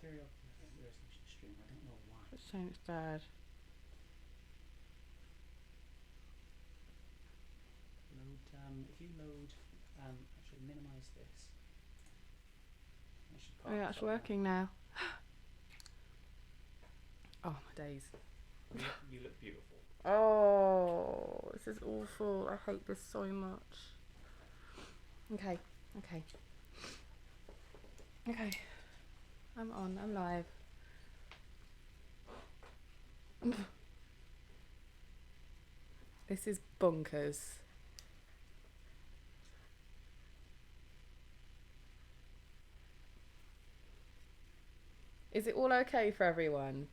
very resolution stream. I don't know why. It's saying it's bad. If you load, actually minimize this. Oh yeah, it's working now. Oh my days. You look beautiful. Oh, this is awful. I hate this so much. Okay. I'm on. I'm live. This is bonkers. Is it all okay for everyone?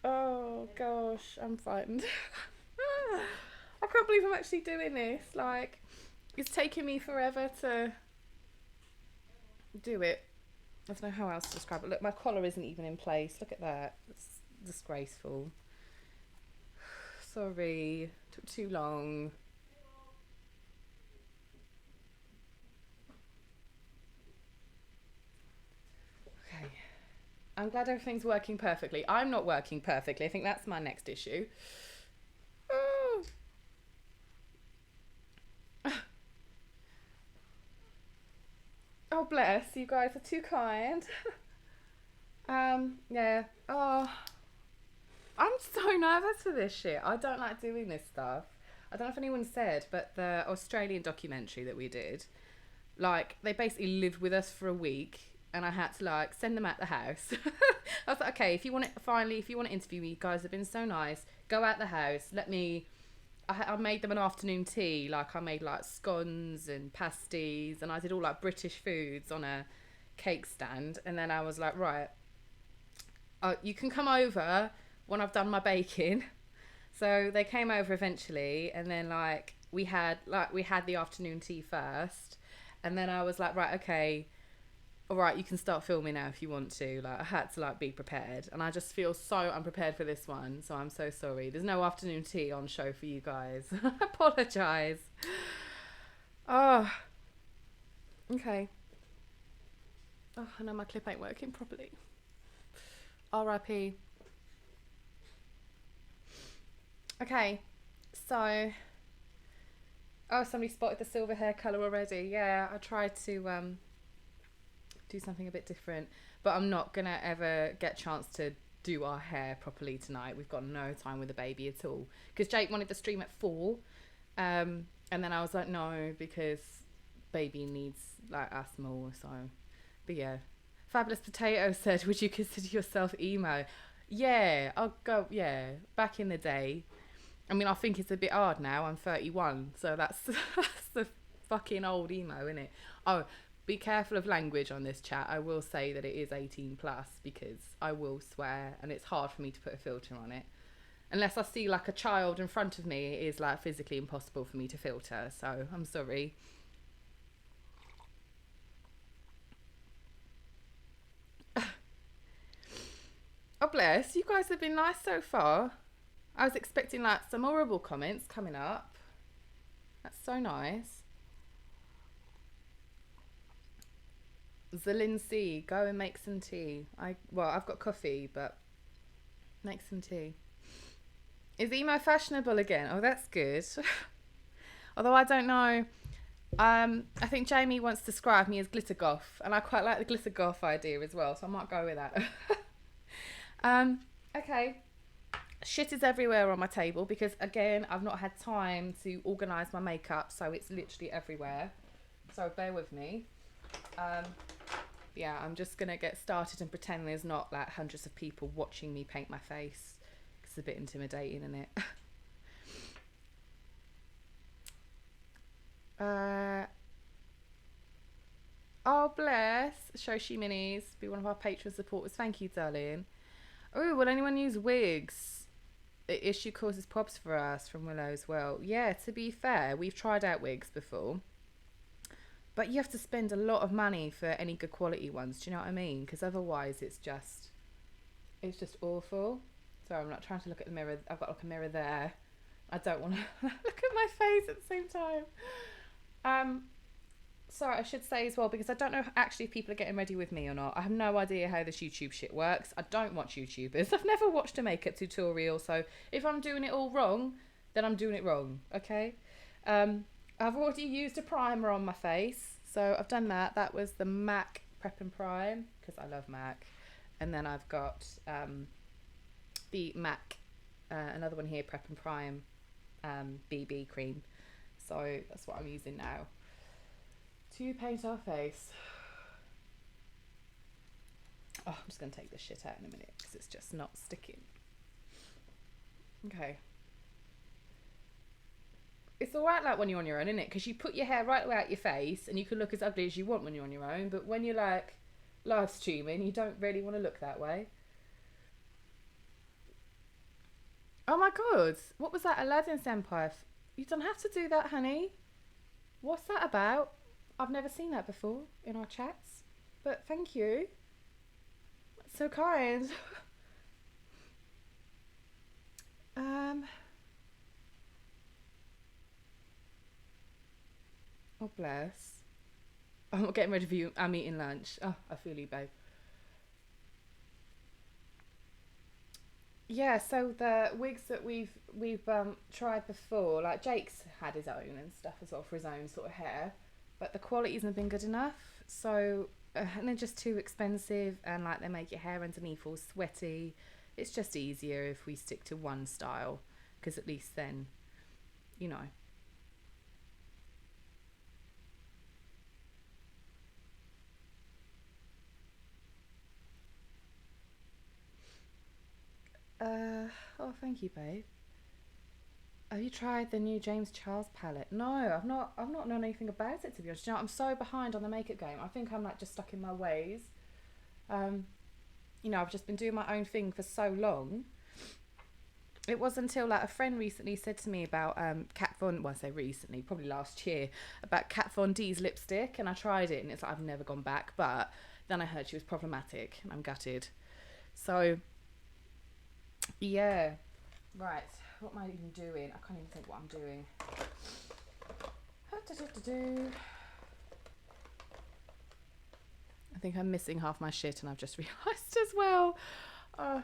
Oh gosh, I'm frightened. I can't believe I'm actually doing this. Like, it's taking me forever to do it. I don't know how else to describe it. Look, my collar isn't even in place. Look at that. It's disgraceful. Sorry, took too long. Okay. I'm glad everything's working perfectly. I'm not working perfectly. I think that's my next issue. Oh. Oh, bless. You guys are too kind. Yeah. Oh. I'm so nervous for this shit. I don't like doing this stuff. I don't know if anyone said, but the Australian documentary that we did, like, they basically lived with us for a week and I had to, like, send them out the house. I was like, okay, if you want to interview me, you guys have been so nice, go out the house, I made them an afternoon tea. Like, I made, like, scones and pasties and I did all, like, British foods on a cake stand. And then I was like, right, you can come over when I've done my baking. So they came over eventually, and then we had the afternoon tea first, and then I was like, right, okay, all right, you can start filming now if you want to. Like, I had to, like, be prepared, and I just feel so unprepared for this one, so I'm so sorry. There's no afternoon tea on show for you guys. I apologise. Oh, okay. Oh, I know my clip ain't working properly. R.I.P. Okay, so, oh, somebody spotted the silver hair colour already. Yeah, I tried to do something a bit different, but I'm not gonna ever get a chance to do our hair properly tonight. We've got no time with the baby at all, because Jake wanted the stream at 4, and then I was like, no, because baby needs, like, us more. So, but yeah. Fabulous Potato said, would you consider yourself emo? Yeah, I'll go. Yeah, back in the day. I mean, I think it's a bit hard now. I'm 31, so that's the fucking old emo, innit? Oh, be careful of language on this chat. I will say that it is 18 plus, because I will swear, and it's hard for me to put a filter on it. Unless I see, like, a child in front of me, it is, like, physically impossible for me to filter. So I'm sorry. Oh, bless. You guys have been nice so far. I was expecting, like, some horrible comments coming up. That's so nice. Zelincy, go and make some tea. Well, I've got coffee, but make some tea. Is emo fashionable again? Oh, that's good. Although I don't know. I think Jamie once described me as glitter goth, and I quite like the glitter goth idea as well, so I might go with that. Okay. Shit is everywhere on my table because, again, I've not had time to organise my makeup, so it's literally everywhere. So bear with me. Yeah, I'm just going to get started and pretend there's not, like, hundreds of people watching me paint my face. It's a bit intimidating, isn't it? Oh, bless. Shoshi Minis, be one of our patron supporters. Thank you, darling. Oh, will anyone use Wigs? The issue causes probs for us from Willow as well. Yeah, to be fair, we've tried out Wigs before. But you have to spend a lot of money for any good quality ones. Do you know what I mean? Because otherwise it's just awful. Sorry, I'm not trying to look at the mirror. I've got, like, a mirror there. I don't want to look at my face at the same time. Sorry, I should say as well, because I don't know actually if people are getting ready with me or not. I have no idea how this YouTube shit works. I don't watch YouTubers. I've never watched a makeup tutorial, so if I'm doing it all wrong, then I'm doing it wrong, okay? I've already used a primer on my face, so I've done that. That was the MAC Prep and Prime, because I love MAC. And then I've got the MAC, another one here, Prep and Prime BB cream. So that's what I'm using now to paint our face. Oh, I'm just going to take this shit out in a minute because it's just not sticking. Okay. It's alright like when you're on your own, isn't it? Because you put your hair right out your face and you can look as ugly as you want when you're on your own, but when you're like live streaming, you don't really want to look that way. Oh my god, what was that Aladdin Senpai? You don't have to do that, honey. What's that about? I've never seen that before in our chats, but thank you. That's so kind. Oh bless. I'm not getting ready for you. I'm eating lunch. Oh, I feel you, babe. Yeah, so the wigs that we've tried before, like Jake's had his own and stuff as well for his own sort of hair, but the quality hasn't been good enough. So and they're just too expensive, and like they make your hair underneath all sweaty. It's just easier if we stick to one style, because at least then, you know. Oh, thank you, babe. Have you tried the new James Charles palette? No, I've not. I've not known anything about it, to be honest. You know, I'm so behind on the makeup game. I think I'm like just stuck in my ways. You know, I've just been doing my own thing for so long. It wasn't until like a friend recently said to me about Kat Von. Well, I say recently, probably last year, about Kat Von D's lipstick, and I tried it, and it's like I've never gone back. But then I heard she was problematic, and I'm gutted. So yeah, right. What am I even doing? I can't even think what I'm doing. I think I'm missing half my shit, and I've just realised as well. I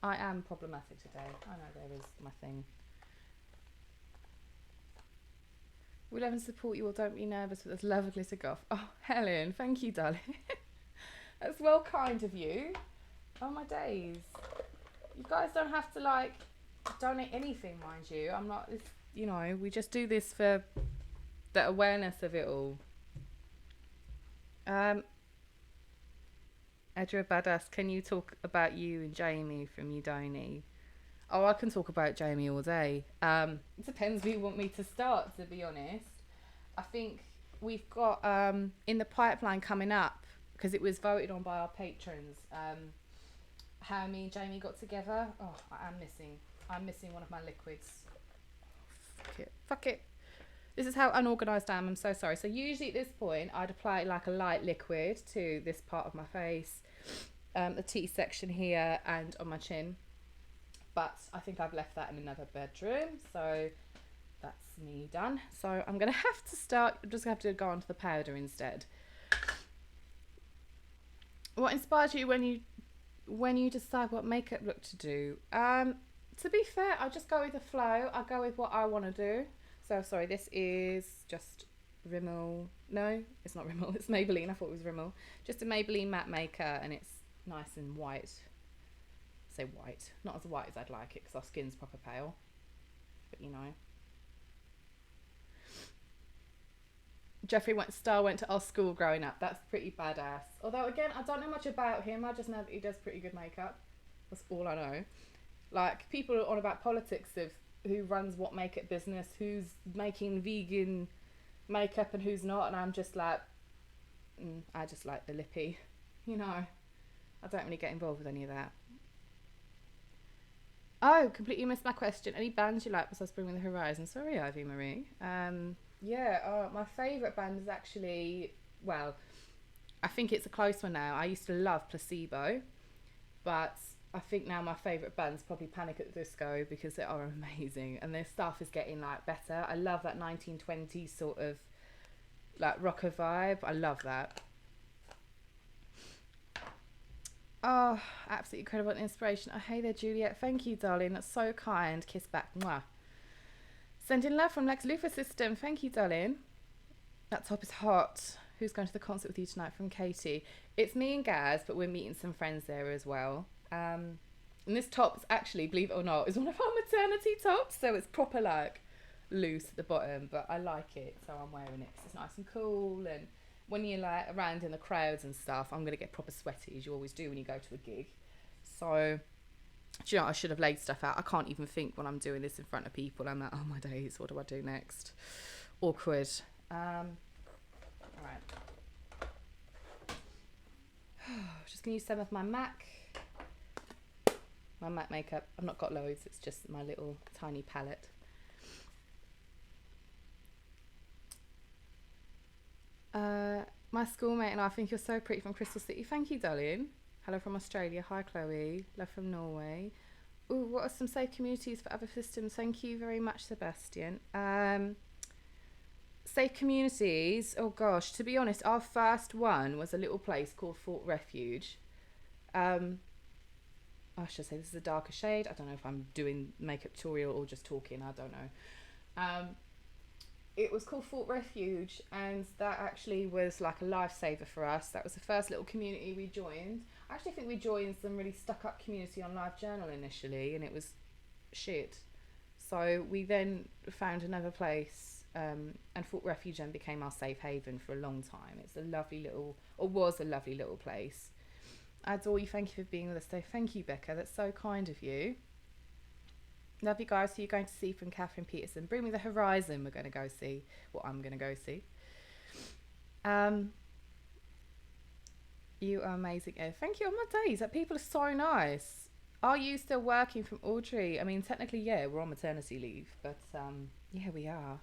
am problematic today. I know there is my thing. We'll love and support you all. Don't be nervous with this love of glitter goth. Oh, Helen, thank you, darling. That's well kind of you. Oh, my days. You guys don't have to like donate anything, mind you. I'm not, you know, we just do this for the awareness of it all. Edra Badass, can you talk about you and Jamie from Udoni? Oh, I can talk about Jamie all day. It depends who you want me to start, to be honest. I think we've got in the pipeline coming up, because it was voted on by our patrons, how me and Jamie got together. Oh, I'm missing one of my liquids. Fuck it. This is how unorganised I am. I'm so sorry. So usually at this point, I'd apply like a light liquid to this part of my face, the T section here and on my chin. But I think I've left that in another bedroom. So that's me done. So I'm going to have to start. I'm just going to have to go on to the powder instead. What inspired you when you decide what makeup look to do? To be fair, I just go with the flow. I go with what I want to do. So sorry, this is just Rimmel. No, it's not Rimmel. It's Maybelline. I thought it was Rimmel. Just a Maybelline matte maker, and it's nice and white. I say white, not as white as I'd like it, because our skin's proper pale. But you know. Jeffrey Star went to our school growing up. That's pretty badass. Although again, I don't know much about him. I just know that he does pretty good makeup. That's all I know. Like, people are on about politics of who runs what makeup business, who's making vegan makeup and who's not, and I'm just like, I just like the lippy, you know. I don't really get involved with any of that. Oh, completely missed my question. Any bands you like besides Bring Me the Horizon? Sorry, Ivy Marie. Yeah, my favourite band is actually, well, I think it's a close one now. I used to love Placebo, but I think now my favourite band's probably Panic at the Disco because they are amazing and their stuff is getting like better. I love that 1920s sort of like rocker vibe. I love that. Oh, absolutely incredible inspiration. Oh, hey there, Juliet. Thank you, darling. That's so kind. Kiss back. Mwah. Sending love from Lex Luthor System. Thank you, darling. That top is hot. Who's going to the concert with you tonight? From Katie. It's me and Gaz, but we're meeting some friends there as well. And this top is actually, believe it or not, is one of our maternity tops. So it's proper like loose at the bottom, but I like it. So I'm wearing it 'cause it's nice and cool. And when you're like around in the crowds and stuff, I'm going to get proper sweaty as you always do when you go to a gig. So, do you know, I should have laid stuff out. I can't even think when I'm doing this in front of people. I'm like, oh my days, what do I do next? Awkward. All right. Just going to use some of my MAC makeup. I've not got loads. It's just my little tiny palette. My schoolmate and I think you're so pretty from Crystal City. Thank you, darling. Hello from Australia. Hi, Chloe. Love from Norway. Ooh, what are some safe communities for other systems? Thank you very much, Sebastian. Safe communities. Oh gosh, to be honest, our first one was a little place called Fort Refuge. I should say this is a darker shade. I don't know if I'm doing makeup tutorial or just talking. I don't know. It was called Fort Refuge, and that actually was like a lifesaver for us. That was the first little community we joined. I actually think we joined some really stuck-up community on LiveJournal initially, and it was shit. So we then found another place, and Fort Refuge then became our safe haven for a long time. It's a lovely little, or was a lovely little place. I adore you. Thank you for being with us today. Thank you, Becca. That's so kind of you. Love you guys. Who are you going to see from Catherine Peterson? Bring Me the Horizon. We're going to go see. What I'm going to go see. You are amazing. Oh, thank you. On my days, that people are so nice. Are you still working from Audrey? I mean, technically, yeah, we're on maternity leave, but yeah, we are.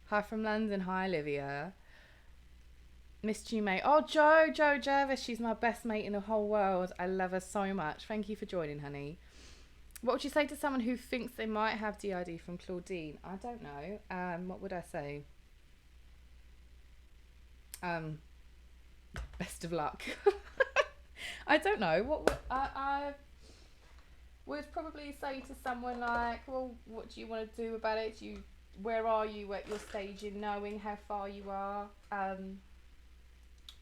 Hi from London. Hi, Olivia. Missed you, mate. Oh, Jo Jervis. She's my best mate in the whole world. I love her so much. Thank you for joining, honey. What would you say to someone who thinks they might have DID from Claudine? I don't know. What would I say? Best of luck. I don't know. What would I would probably say to someone like, well, what do you want to do about it? Where are you at your stage in knowing how far you are?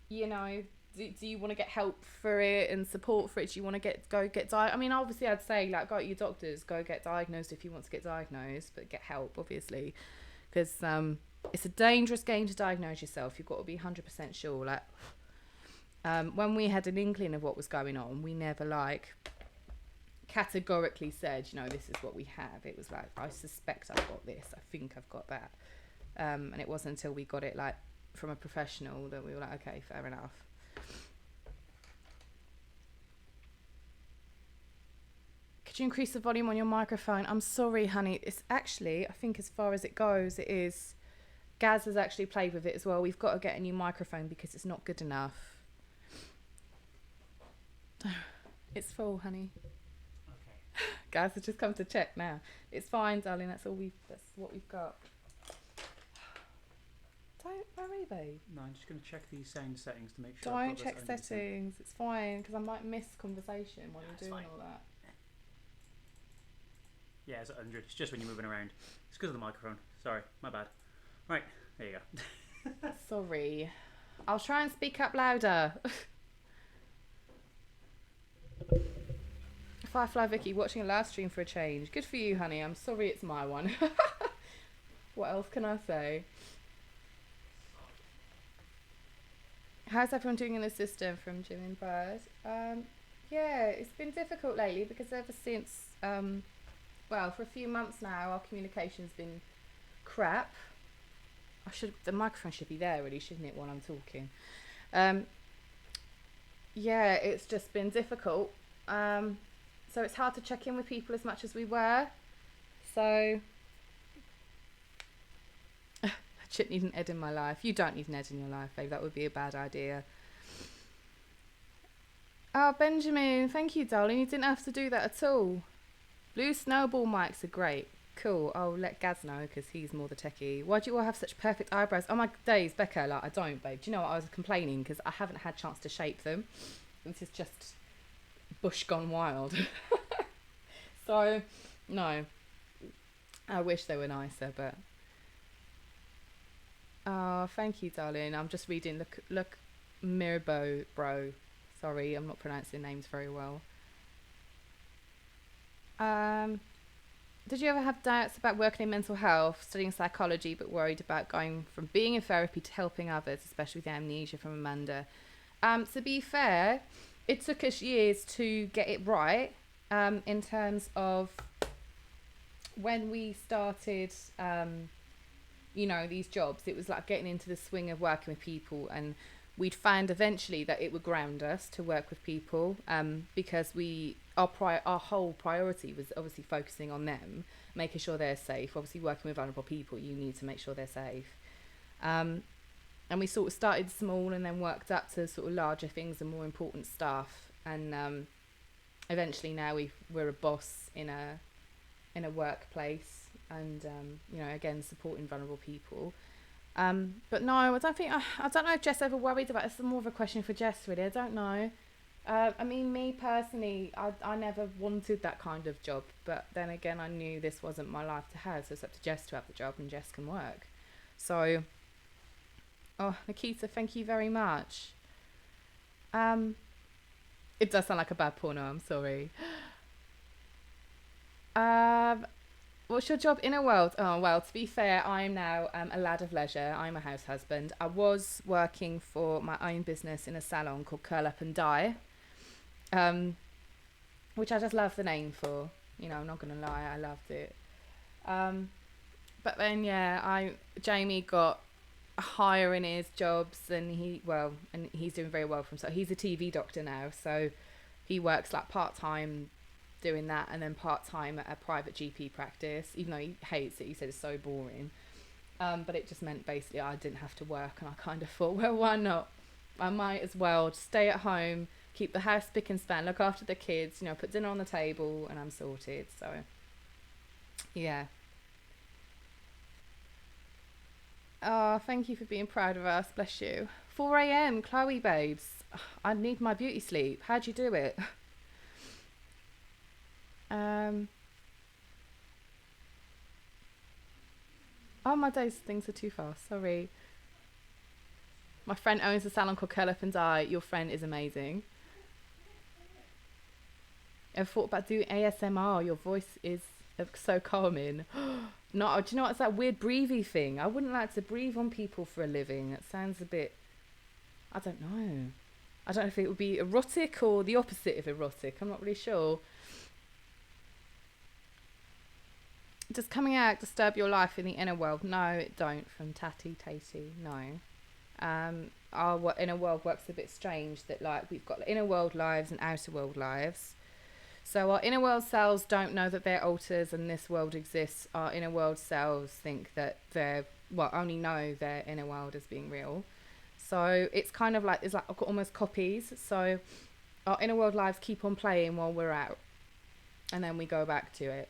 You know, do you want to get help for it and support for it? Do you want to go get diagnosed? I mean, obviously I'd say like go to your doctors, go get diagnosed if you want to get diagnosed, but get help obviously, because it's a dangerous game to diagnose yourself. You've got to be 100% sure. Like when we had an inkling of what was going on, we never like categorically said, you know, this is what we have. It was like, I suspect I've got this, I think I've got that, and it wasn't until we got it like from a professional that we were like, okay, fair enough. Could you increase the volume on your microphone? I'm sorry, honey. It's actually, I think as far as it goes, it is. Gaz has actually played with it as well. We've got to get a new microphone because it's not good enough. It's full, honey. Okay. Gaz has just come to check now. It's fine, darling. That's what we've got. Don't worry, babe. No, I'm just going to check these sound settings to make sure. Don't check settings. It's fine because I might miss conversation while you're doing all that. Yeah, it's at 100. It's just when you're moving around. It's because of the microphone. Sorry, my bad. Right, there you go. Sorry. I'll try and speak up louder. Firefly Vicky, watching a live stream for a change. Good for you, honey. I'm sorry it's my one. What else can I say? How's everyone doing in the system from Jim and Bird? Yeah, it's been difficult lately because ever since, well, for a few months now, our communication's been crap. The microphone should be there really, shouldn't it, while I'm talking? Yeah, it's just been difficult. So it's hard to check in with people as much as we were. So I shouldn't need an Ed in my life. You don't need an Ed in your life, babe. That would be a bad idea. Oh, Benjamin, thank you, darling. You didn't have to do that at all. Blue snowball mics are great. Cool. I'll let Gaz know because he's more the techie. Why do you all have such perfect eyebrows? Oh my days, Becca. Like, I don't, babe. Do you know what? I was complaining because I haven't had chance to shape them. This is just bush gone wild. So, no. I wish they were nicer, but. Oh, thank you, darling. I'm just reading. Look, Mirbo, bro. Sorry, I'm not pronouncing names very well. Did you ever have doubts about working in mental health, studying psychology, but worried about going from being in therapy to helping others, especially with the amnesia from Amanda? To be fair, it took us years to get it right. In terms of when we started, these jobs, it was like getting into the swing of working with people, and we'd found eventually that it would ground us to work with people, because our whole priority was obviously focusing on them, making sure they're safe. Obviously, working with vulnerable people, you need to make sure they're safe. And we sort of started small and then worked up to sort of larger things and more important stuff. And eventually now we're a boss in a workplace, and again, supporting vulnerable people. But no, I don't know if Jess ever worried about it. It's more of a question for Jess, really. I don't know. I mean, me personally, I never wanted that kind of job, but then again, I knew this wasn't my life to have, so it's up to Jess to have the job, and Jess can work. So, oh, Nikita, thank you very much. It does sound like a bad porno, I'm sorry. What's your job in a world? Oh, well, to be fair, I'm now a lad of leisure. I'm a house husband. I was working for my own business in a salon called Curl Up and Dye, which I just love the name for. I'm not going to lie, I loved it. But then, Jamie got higher in his jobs, and he's doing very well for himself. He's a TV doctor now, so he works like part-time doing that, and then part-time at a private GP practice, even though he hates it. He said it's so boring, but it just meant basically I didn't have to work, and I kind of thought, well, why not? I might as well just stay at home, keep the house spick and span, look after the kids, put dinner on the table, and I'm sorted. So yeah. Oh, thank you for being proud of us. Bless you. 4 a.m. Chloe babes, I need my beauty sleep. How'd you do it? Oh my days, things are too fast. Sorry. My friend owns a salon called Curl Up and Dye. Your friend is amazing. Ever thought about doing ASMR? Your voice is so calming. No, do you know what? It's that weird breathy thing. I wouldn't like to breathe on people for a living. It sounds a bit, I don't know. I don't know if it would be erotic or the opposite of erotic. I'm not really sure. Does coming out disturb your life in the inner world? No, it don't. From Tatty Tatey, no. Our inner world works a bit strange, that like we've got inner world lives and outer world lives. So our inner world selves don't know that they're alters and this world exists. Our inner world selves think that only know their inner world as being real. So it's kind of like, it's like almost copies. So our inner world lives keep on playing while we're out, and then we go back to it.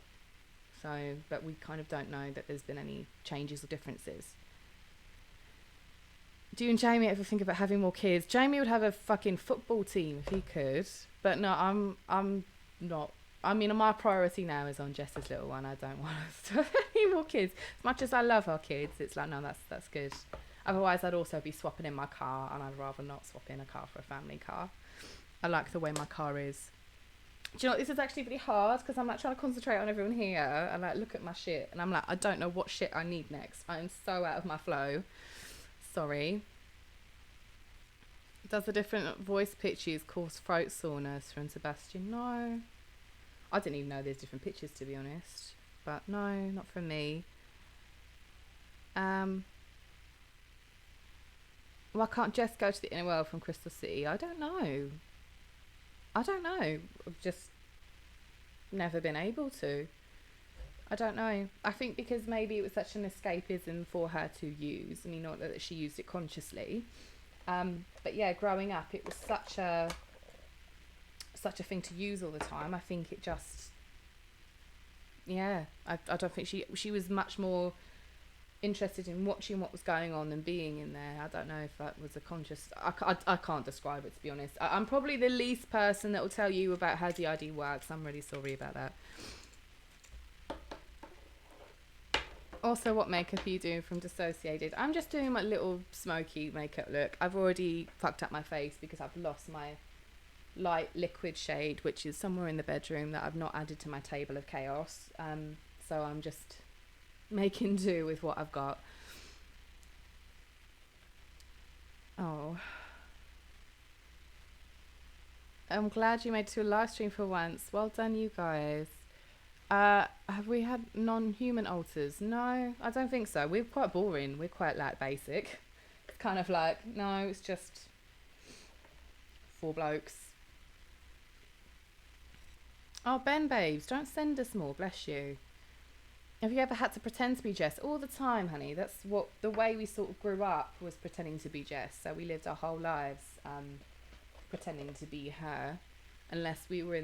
So, but we kind of don't know that there's been any changes or differences. Do you and Jamie ever think about having more kids? Jamie would have a fucking football team if he could. But no, I'm not. I mean, my priority now is on Jess's little one. I don't want us to have any more kids. As much as I love our kids, it's like, no, that's good. Otherwise, I'd also be swapping in my car, and I'd rather not swap in a car for a family car. I like the way my car is. Do you know what? This is actually really hard because I'm like trying to concentrate on everyone here and like look at my shit, and I'm like, I don't know what shit I need next. I'm so out of my flow. Sorry. Does the different voice pitches cause throat soreness from Sebastian? No. I didn't even know there's different pitches, to be honest. But no, not from me. Why can't Jess go to the inner world from Crystal City? I don't know. I've just never been able to. I don't know. I think because maybe it was such an escapism for her to use. I mean, not that she used it consciously. But yeah, growing up, it was such a such a thing to use all the time. I think it just, yeah, I don't think she was much more interested in watching what was going on than being in there. I don't know if that was a conscious, I can't describe it, to be honest. I'm probably the least person that will tell you about how DID works. I'm really sorry about that. Also, what makeup are you doing from Dissociated? I'm just doing my little smoky makeup look. I've already fucked up my face because I've lost my light liquid shade, which is somewhere in the bedroom that I've not added to my table of chaos. So I'm just making do with what I've got. Oh, I'm glad you made it to a live stream for once. Well done, you guys. Have we had non-human alters? No, I don't think so. We're quite boring. We're quite like basic. It's kind of like, no, it's just 4 blokes. Oh, Ben babes, don't send us more, bless you. Have you ever had to pretend to be Jess? All the time, honey. That's what the way we sort of grew up, was pretending to be Jess. So we lived our whole lives pretending to be her, unless we were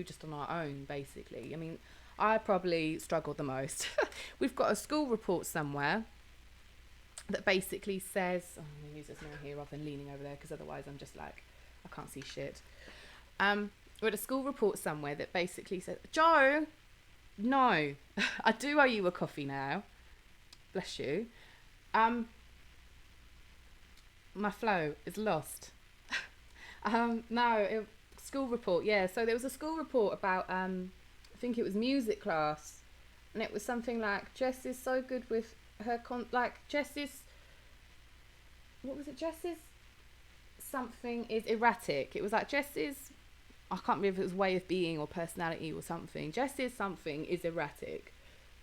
just on our own, basically. I mean, I probably struggled the most. We've got a school report somewhere that basically says, I'm going to use this mirror here rather than leaning over there, because otherwise I'm just like, I can't see shit. We're at a school report somewhere that basically says, Joe, no, I do owe you a coffee now. Bless you. My flow is lost. School report, yeah. So there was a school report about, I think it was music class, and it was something like, Jess is so good with her Jess's something is erratic. It was like Jess's, I can't remember if it was way of being or personality or something. Jess's something is erratic.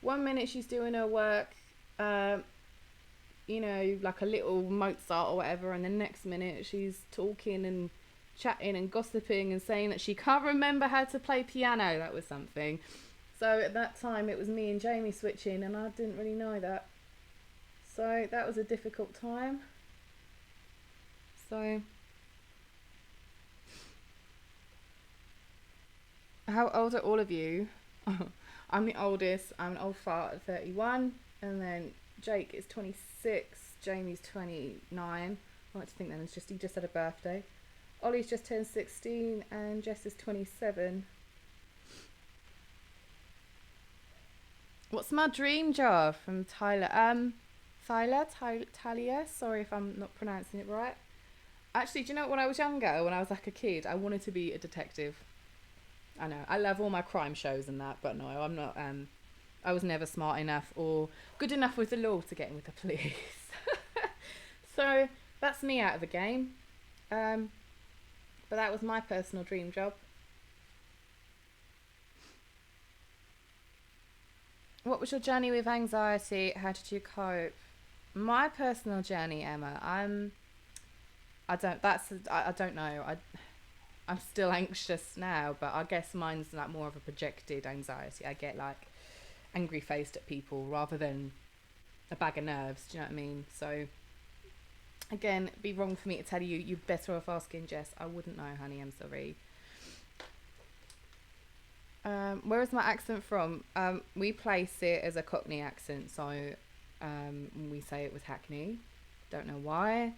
1 minute she's doing her work, you know, like a little Mozart or whatever, and the next minute she's talking and chatting and gossiping and saying that she can't remember how to play piano. That was something. So at that time it was me and Jamie switching, and I didn't really know that. So that was a difficult time. So how old are all of you? I'm the oldest. I'm an old fart at 31, and then Jake is 26, Jamie's 29. I like to think then he just had a birthday. Ollie's just turned 16 and Jess is 27. What's my dream job? From Tyler. Talia. Sorry if I'm not pronouncing it right. Actually, do you know what? When I was younger, when I was like a kid, I wanted to be a detective. I know, I love all my crime shows and that, but no, I'm not. I was never smart enough or good enough with the law to get in with the police. So that's me out of the game. But that was my personal dream job. What was your journey with anxiety? How did you cope? My personal journey, Emma, I don't know. I'm still anxious now, but I guess mine's like more of a projected anxiety. I get like angry faced at people rather than a bag of nerves. Do you know what I mean? So again, it'd be wrong for me to tell you, you're better off asking Jess. I wouldn't know, honey. I'm sorry. Where is my accent from? We place it as a Cockney accent, so we say it with Hackney. Don't know why.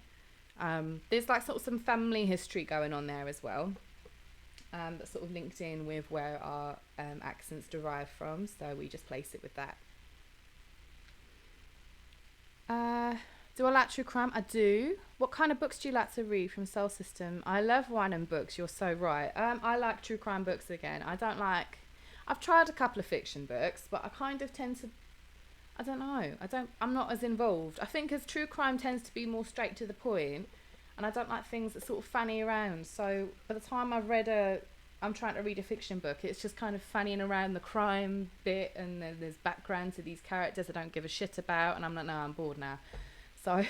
There's like sort of some family history going on there as well. That's sort of linked in with where our accents derive from, so we just place it with that. Do I like true crime? I do. What kind of books do you like to read from Soul System? I love wine and books. You're so right. I like true crime books again. I've tried a couple of fiction books, but I kind of tend to, I don't know. I'm not as involved. I think as true crime tends to be more straight to the point, and I don't like things that sort of fanny around. So by the time I'm trying to read a fiction book, it's just kind of fannying around the crime bit, and then there's background to these characters I don't give a shit about, and I'm like, no, I'm bored now. So,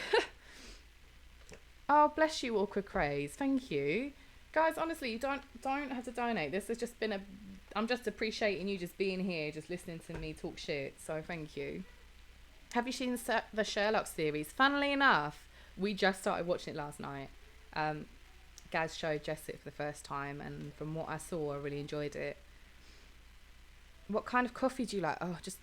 oh, bless you, Awkward Craze. Thank you. Guys, honestly, you don't have to donate. This has just been I'm just appreciating you just being here, just listening to me talk shit. So thank you. Have you seen the Sherlock series? Funnily enough, we just started watching it last night. Gaz showed Jess it for the first time, and from what I saw, I really enjoyed it. What kind of coffee do you like?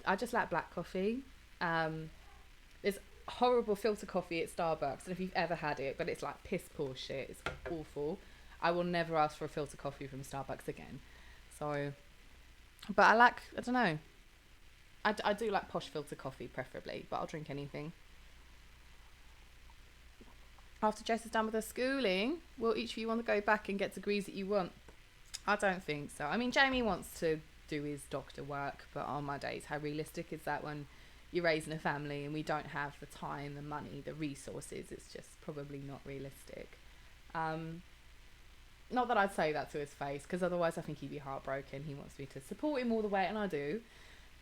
I just like black coffee. There's horrible filter coffee at Starbucks. I don't know if you've ever had it, but it's like piss poor shit. It's awful. I will never ask for a filter coffee from Starbucks again. So, but I don't know. I do like posh filter coffee preferably, but I'll drink anything. After Jess is done with her schooling, will each of you want to go back and get degrees that you want? I don't think so. I mean, Jamie wants to do his doctor work, but on my days, how realistic is that when you're raising a family and we don't have the time, the money, the resources? It's just probably not realistic. Not that I'd say that to his face, because otherwise I think he'd be heartbroken. He wants me to support him all the way, and I do.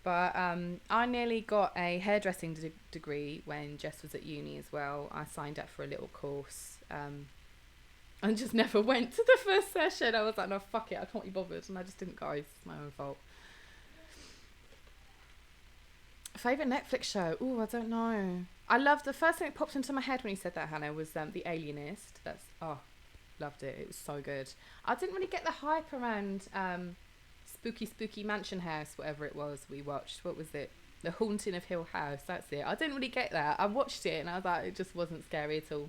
But I nearly got a hairdressing degree when Jess was at uni as well. I signed up for a little course and just never went to the first session. I was like, no, fuck it, I can't be bothered. And I just didn't go. It's my own fault. Favourite Netflix show? Oh, I don't know. I love the first thing that popped into my head when you said that, Hannah, was The Alienist. Loved it. It was so good. I didn't really get the hype around Spooky Mansion House, whatever it was we watched. What was it? The Haunting of Hill House. That's it. I didn't really get that. I watched it and I was like, it just wasn't scary at all.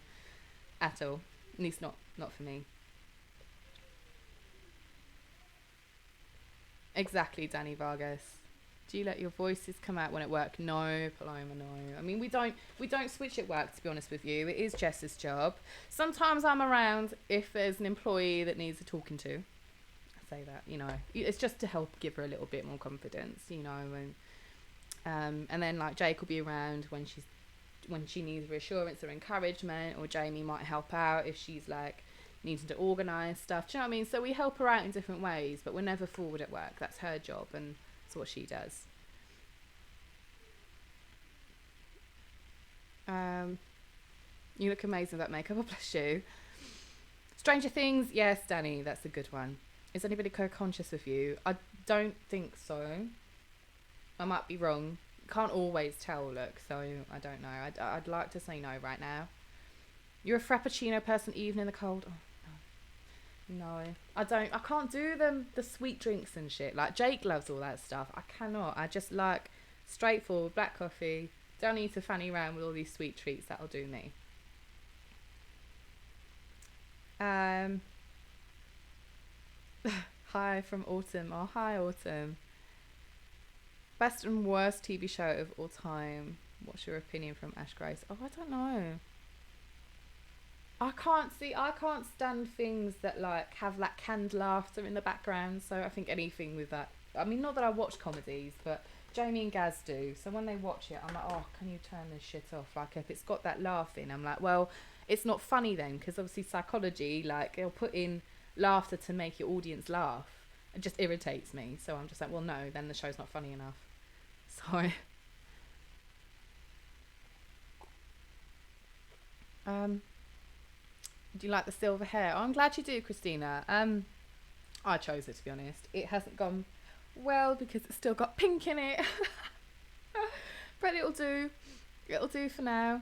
At all. At least not for me. Exactly, Danny Vargas. Do you let your voices come out when at work? No, Paloma, no. I mean, we don't switch at work, to be honest with you. It is Jess's job. Sometimes I'm around if there's an employee that needs a talking to. I say that, you know. It's just to help give her a little bit more confidence, you know. And then, like, Jake will be around when she needs reassurance or encouragement, or Jamie might help out if she's, like, needing to organise stuff. Do you know what I mean? So we help her out in different ways, but we're never forward at work. That's her job, and that's what she does. You look amazing with that makeup. Oh, bless you. Stranger Things, yes, Danny, that's a good one. Is anybody co-conscious with you? I don't think so. I might be wrong. Can't always tell, look, so I don't know. I'd like to say no right now. You're a frappuccino person even in the cold? Oh, no, I can't do the sweet drinks and shit. Like, Jake loves all that stuff. I cannot. I just like straightforward black coffee. Don't need to fanny around with all these sweet treats. That'll do me. Hi from Autumn. Oh, hi, Autumn. Best and worst TV show of all time. What's your opinion from Ash Grace? Oh, I don't know. I can't stand things that like have like canned laughter in the background. So I think anything with that. I mean, not that I watch comedies, but Jamie and Gaz do. So when they watch it, I'm like, oh, can you turn this shit off? Like, if it's got that laughing, I'm like, well, it's not funny then, because obviously psychology, like, it'll put in laughter to make your audience laugh. It just irritates me. So I'm just like, well, no, then the show's not funny enough. So do you like the silver hair? Oh, I'm glad you do, Christina. I chose it, to be honest. It hasn't gone well because it's still got pink in it. But it'll do for now.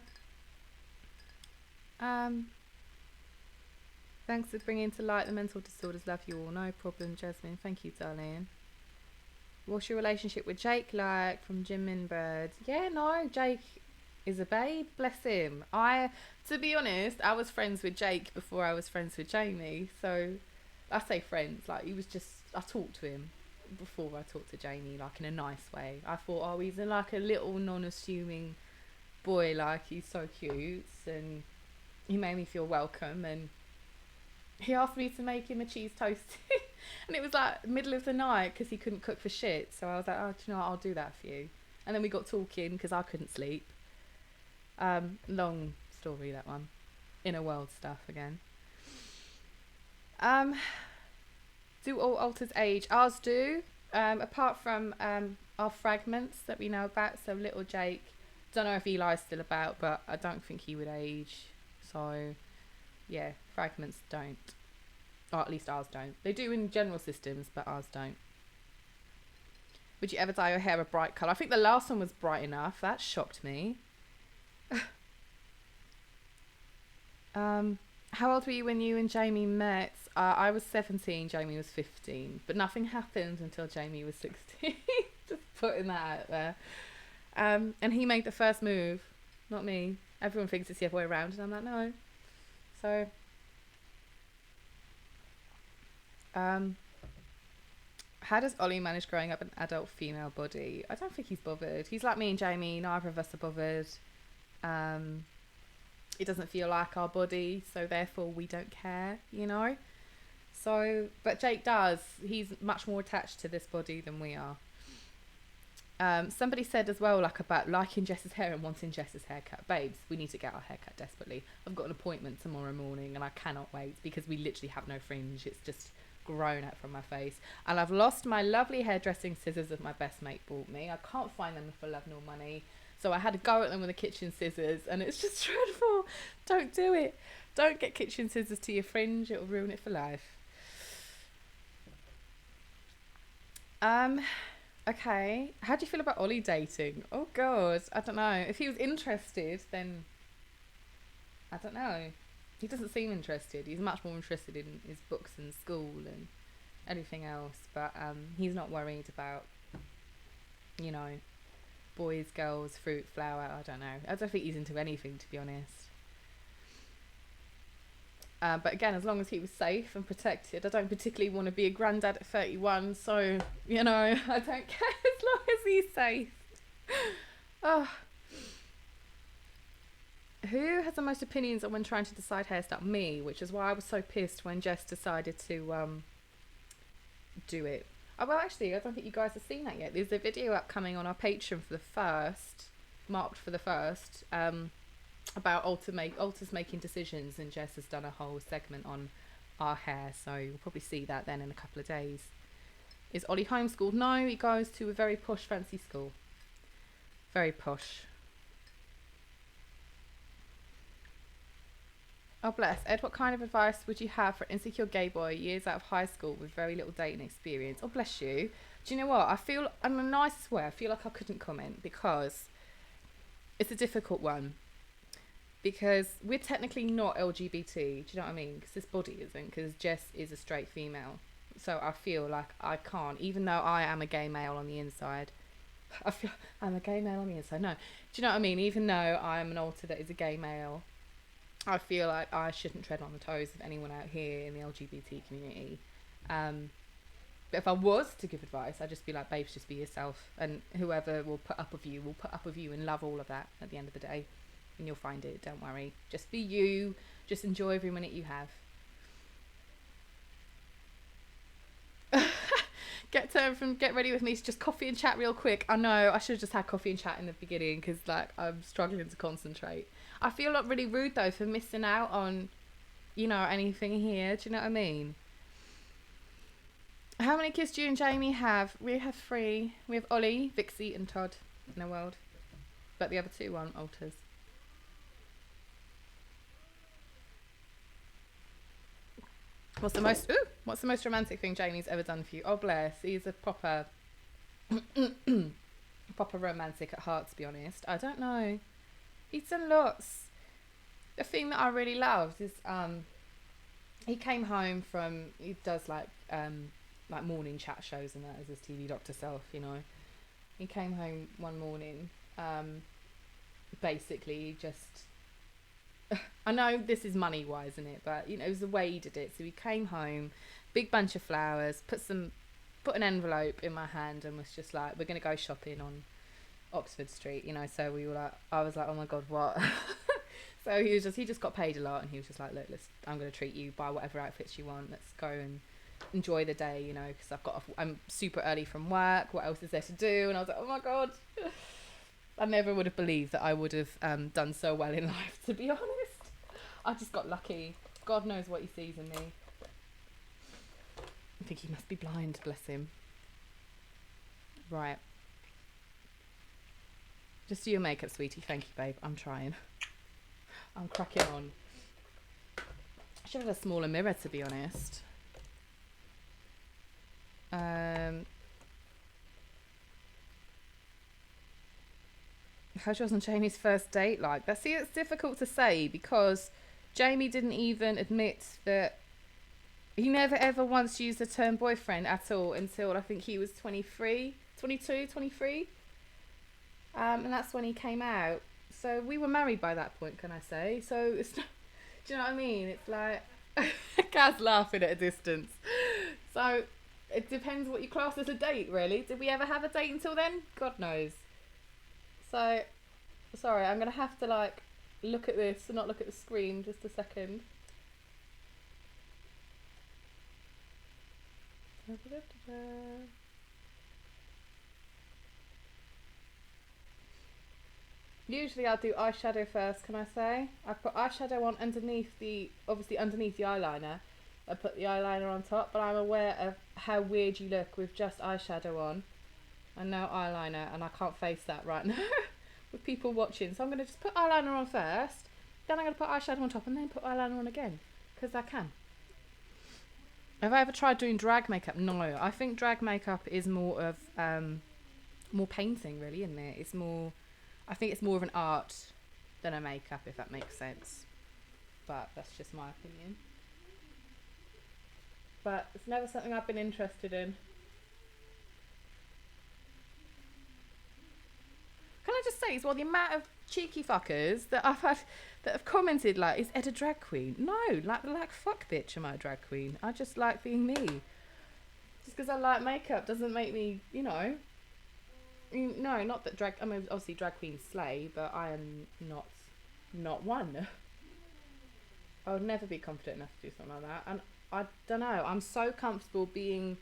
Thanks for bringing to light the mental disorders. Love you all. No problem, Jasmine. Thank you, darling. What's your relationship with Jake like from Jim Minbird? Yeah, no, Jake is a babe. Bless him. To be honest, I was friends with Jake before I was friends with Jamie. So I say friends, like, I talked to him before I talked to Jamie, like, in a nice way. I thought, oh, he's like a little non-assuming boy, like, he's so cute, and he made me feel welcome. And he asked me to make him a cheese toastie, and it was like middle of the night because he couldn't cook for shit. So I was like, oh, do you know what? I'll do that for you. And then we got talking because I couldn't sleep. Long story, that one. Inner world stuff again. Do all alters age? Ours do. Apart from our fragments that we know about. So little Jake, don't know if Eli's still about, but I don't think he would age. So yeah, fragments don't. Or at least ours don't. They do in general systems, but ours don't. Would you ever dye your hair a bright colour? I think the last one was bright enough. That shocked me. How old were you when you and Jamie met? I was 17, Jamie was 15. But nothing happened until Jamie was 16. Just putting that out there. And he made the first move, not me. Everyone thinks it's the other way around, and I'm like, no. So, how does Ollie manage growing up an adult female body? I don't think he's bothered. He's like me and Jamie, neither of us are bothered. It doesn't feel like our body, so therefore we don't care, you know? So, but Jake does. He's much more attached to this body than we are. Somebody said as well, like, about liking Jess's hair and wanting Jess's haircut. Babes, we need to get our haircut desperately. I've got an appointment tomorrow morning and I cannot wait because we literally have no fringe. It's just grown out from my face. And I've lost my lovely hairdressing scissors that my best mate bought me. I can't find them for love nor money. So I had to go at them with the kitchen scissors and it's just dreadful. Don't do it. Don't get kitchen scissors to your fringe. It'll ruin it for life. Okay. How do you feel about Ollie dating? Oh God, I don't know. If he was interested, then I don't know. He doesn't seem interested. He's much more interested in his books and school and everything else. But he's not worried about, you know, boys, girls, fruit, flower. I don't know. I don't think he's into anything, to be honest. But again, as long as he was safe and protected, I don't particularly want to be a granddad at 31. So, you know, I don't care as long as he's safe. Oh. Who has the most opinions on when trying to decide hairstyle? Me, which is why I was so pissed when Jess decided to do it. Oh, well, actually, I don't think you guys have seen that yet. There's a video upcoming on our Patreon for the first, marked for the first, about alters making decisions, and Jess has done a whole segment on our hair, so you'll probably see that then in a couple of days. Is Ollie homeschooled? No, he goes to a very posh, fancy school. Very posh. Oh bless. Ed, what kind of advice would you have for an insecure gay boy years out of high school with very little dating experience? Oh bless you. Do you know what? I feel, in the nicest way, I feel like I couldn't comment because it's a difficult one. Because we're technically not LGBT, do you know what I mean? Because this body isn't, because Jess is a straight female. So I feel like I can't, even though I am a gay male on the inside. I feel I'm a gay male on the inside. No. Do you know what I mean? Even though I am an alter that is a gay male, I feel like I shouldn't tread on the toes of anyone out here in the LGBT community. But if I was to give advice, I'd just be like, babes, just be yourself. And whoever will put up with you will put up with you and love all of that at the end of the day. And you'll find it, don't worry. Just be you. Just enjoy every minute you have. Get ready with me. It's just coffee and chat real quick. I know, I should have just had coffee and chat in the beginning because, like, I'm struggling to concentrate. I feel like really rude, though, for missing out on, you know, anything here. Do you know what I mean? How many kids do you and Jamie have? We have 3. We have Ollie, Vixie, and Todd in our world. But the other 2 aren't alters. What's the most romantic thing Jamie's ever done for you? Oh bless, he's a proper proper romantic at heart, to be honest. I don't know. He's done lots. The thing that I really loved is he came home from, he does like morning chat shows and that as his TV doctor self, you know. He came home one morning, basically just, I know this is money wise, isn't it? But, you know, it was the way he did it. So he came home, big bunch of flowers, put an envelope in my hand and was just like, we're going to go shopping on Oxford Street, you know. So we were like, I was like, oh my God, what? So he just got paid a lot and he was just like, look, I'm going to treat you, buy whatever outfits you want. Let's go and enjoy the day, you know, because I'm super early from work. What else is there to do? And I was like, oh my God. I never would have believed that I would have done so well in life, to be honest. I just got lucky. God knows what he sees in me. I think he must be blind, bless him. Right. Just do your makeup, sweetie. Thank you, babe. I'm trying. I'm cracking on. I should have a smaller mirror, to be honest. How's yours and Jamie's first date like? It's difficult to say because Jamie didn't even admit that he never ever once used the term boyfriend at all until I think he was 23, 22, 23. And that's when he came out. So we were married by that point, can I say? So it's not, do you know what I mean? It's like, Kaz laughing at a distance. So it depends what you class as a date, really. Did we ever have a date until then? God knows. So, sorry, I'm going to have to like look at this and not look at the screen just a second. Usually I'll do eyeshadow first, can I say? I put eyeshadow on underneath obviously underneath the eyeliner. I put the eyeliner on top, but I'm aware of how weird you look with just eyeshadow on and no eyeliner, and I can't face that right now with people watching. So I'm going to just put eyeliner on first, then I'm going to put eyeshadow on top, and then put eyeliner on again, because I can. Have I ever tried doing drag makeup? No. I think drag makeup is more of, more painting really, isn't it? It's more... I think it's more of an art than a makeup, if that makes sense. But that's just my opinion. But it's never something I've been interested in. Can I just say as well, the amount of cheeky fuckers that I've had that have commented like, is Ed a drag queen? No, like fuck bitch, am I a drag queen? I just like being me. Just because I like makeup doesn't make me, you know... No, not that drag... I mean, obviously drag queens slay, but I am not one. I would never be confident enough to do something like that. And I don't know, I'm so comfortable being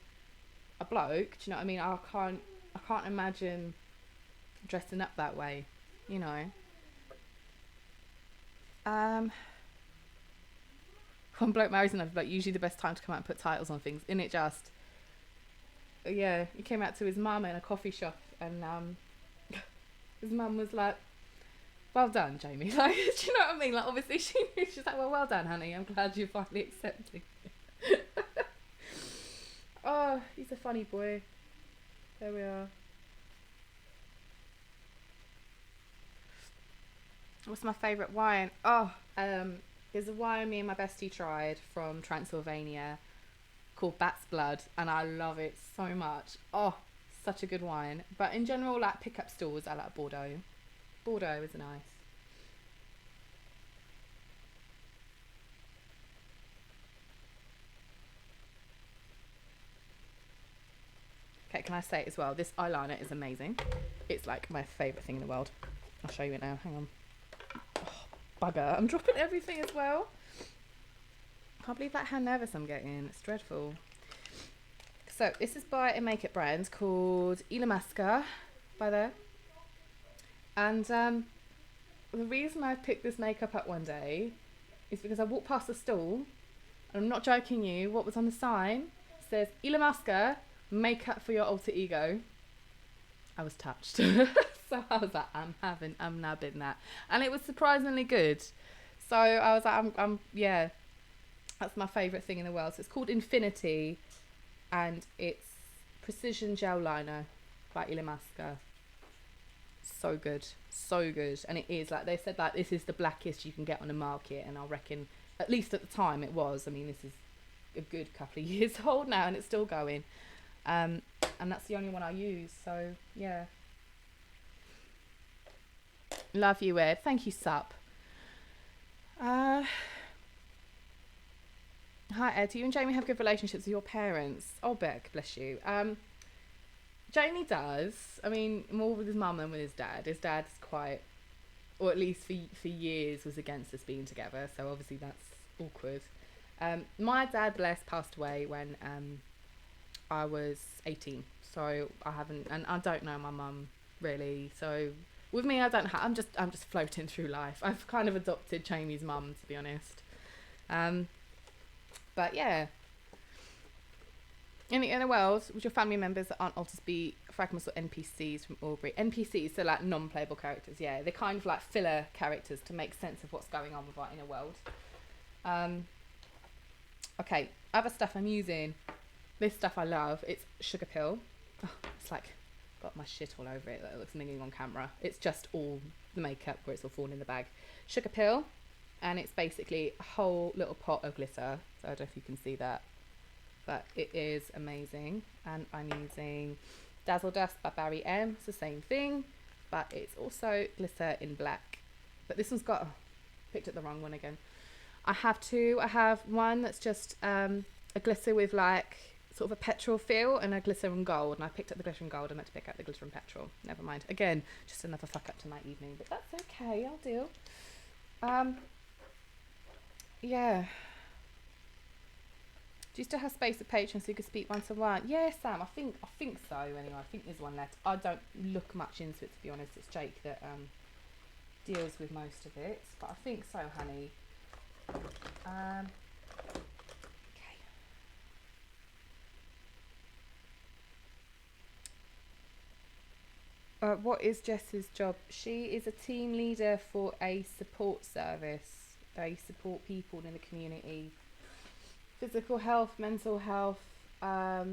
a bloke, do you know what I mean? I can't imagine dressing up that way, you know. One bloke marries another bloke, usually the best time to come out and put titles on things, isn't it just? Yeah, he came out to his mum in a coffee shop, and his mum was like, well done, Jamie. Like, do you know what I mean? Like, obviously she knew. She's like, well done, honey. I'm glad you're finally accepting. Oh, he's a funny boy. There we are. What's my favourite wine? Oh, there's a wine me and my bestie tried from Transylvania called Bat's Blood, and I love it so much. Oh, such a good wine. But in general, like pickup stores, I like Bordeaux. Bordeaux is nice. Okay, can I say as well, this eyeliner is amazing. It's like my favourite thing in the world. I'll show you it now, hang on. Oh, bugger, I'm dropping everything as well. Can't believe that how nervous I'm getting, it's dreadful. So this is by a makeup brand called Illamasqua, by there. And the reason I picked this makeup up one day is because I walked past the stall, and I'm not joking you, what was on the sign says Illamasqua, makeup for your alter ego. I was touched. So I was like, I'm nabbing that. And it was surprisingly good. So I was like, yeah, that's my favourite thing in the world. So it's called Infinity, and it's Precision Gel Liner by Illamasqua. So good, so good. And it is, like they said, like this is the blackest you can get on the market, and I reckon, at least at the time it was. I mean, this is a good couple of years old now, and it's still going. And that's the only one I use, so yeah. Love you, Ed. Thank you, Sup. Hi, Ed. Do you and Jamie have good relationships with your parents? Oh, Beck, bless you. Jamie does. I mean, more with his mum than with his dad. His dad's quite, or at least for years, was against us being together, so obviously that's awkward. My dad, bless, passed away when I was 18, so I haven't, and I don't know my mum really, so with me I don't have, I'm just floating through life. I've kind of adopted Jamie's mum, to be honest. But yeah, in the inner world, would your family members that aren't alters be fragments or NPCs from Aubrey? NPCs, so like non-playable characters, yeah, they're kind of like filler characters to make sense of what's going on with our inner world. Okay, other stuff I'm using. This stuff I love. It's Sugar Pill. Oh, it's like got my shit all over it. That looks minging on camera. It's just all the makeup where it's all falling in the bag. Sugar Pill. and it's basically a whole little pot of glitter. So I don't know if you can see that, but it is amazing. And I'm using Dazzle Dust by Barry M. It's the same thing, but it's also glitter in black. But this one's got, oh, picked up the wrong one again. I have two. I have one that's just a glitter with like sort of a petrol feel, and a glitter in gold. And I picked up the glitter in gold. I meant to pick up the glitter in petrol. Never mind. Again, just another fuck up to my evening, but that's okay. I'll deal. Yeah. Do you still have space at Patreon so you could speak one to one? Yeah, Sam. I think so. Anyway, I think there's one left. I don't look much into it, to be honest. It's Jake that deals with most of it, but I think so, honey. Okay. What is Jess's job? She is a team leader for a support service. They support people in the community. Physical health, mental health. What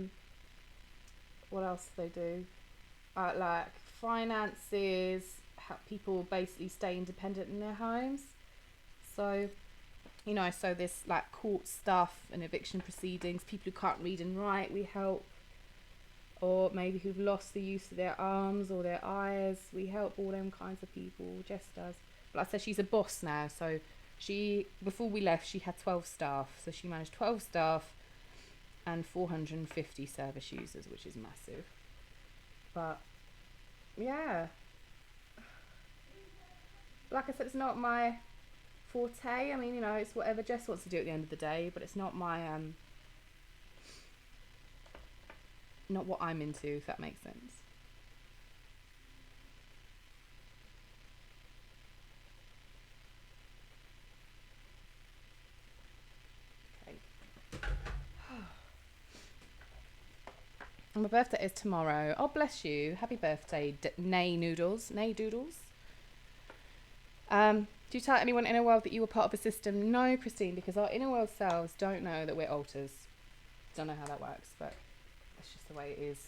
else do they do? Like finances, help people basically stay independent in their homes. So, you know, so this like court stuff and eviction proceedings, people who can't read and write, we help. Or maybe who've lost the use of their arms or their eyes, we help all them kinds of people. Jess does. But like I said, she's a boss now, so she, before we left, she had 12 staff. So she managed 12 staff and 450 service users, which is massive. But yeah, like I said, it's not my forte. I mean, you know, it's whatever Jess wants to do at the end of the day, but it's not my not what I'm into, if that makes sense. Okay. My birthday is tomorrow. Oh, bless you. Happy birthday, Nay Noodles. Nay Doodles. Do you tell anyone in a world that you were part of a system? No, Christine, because our inner world selves don't know that we're alters. Don't know how that works, but that's just the way it is.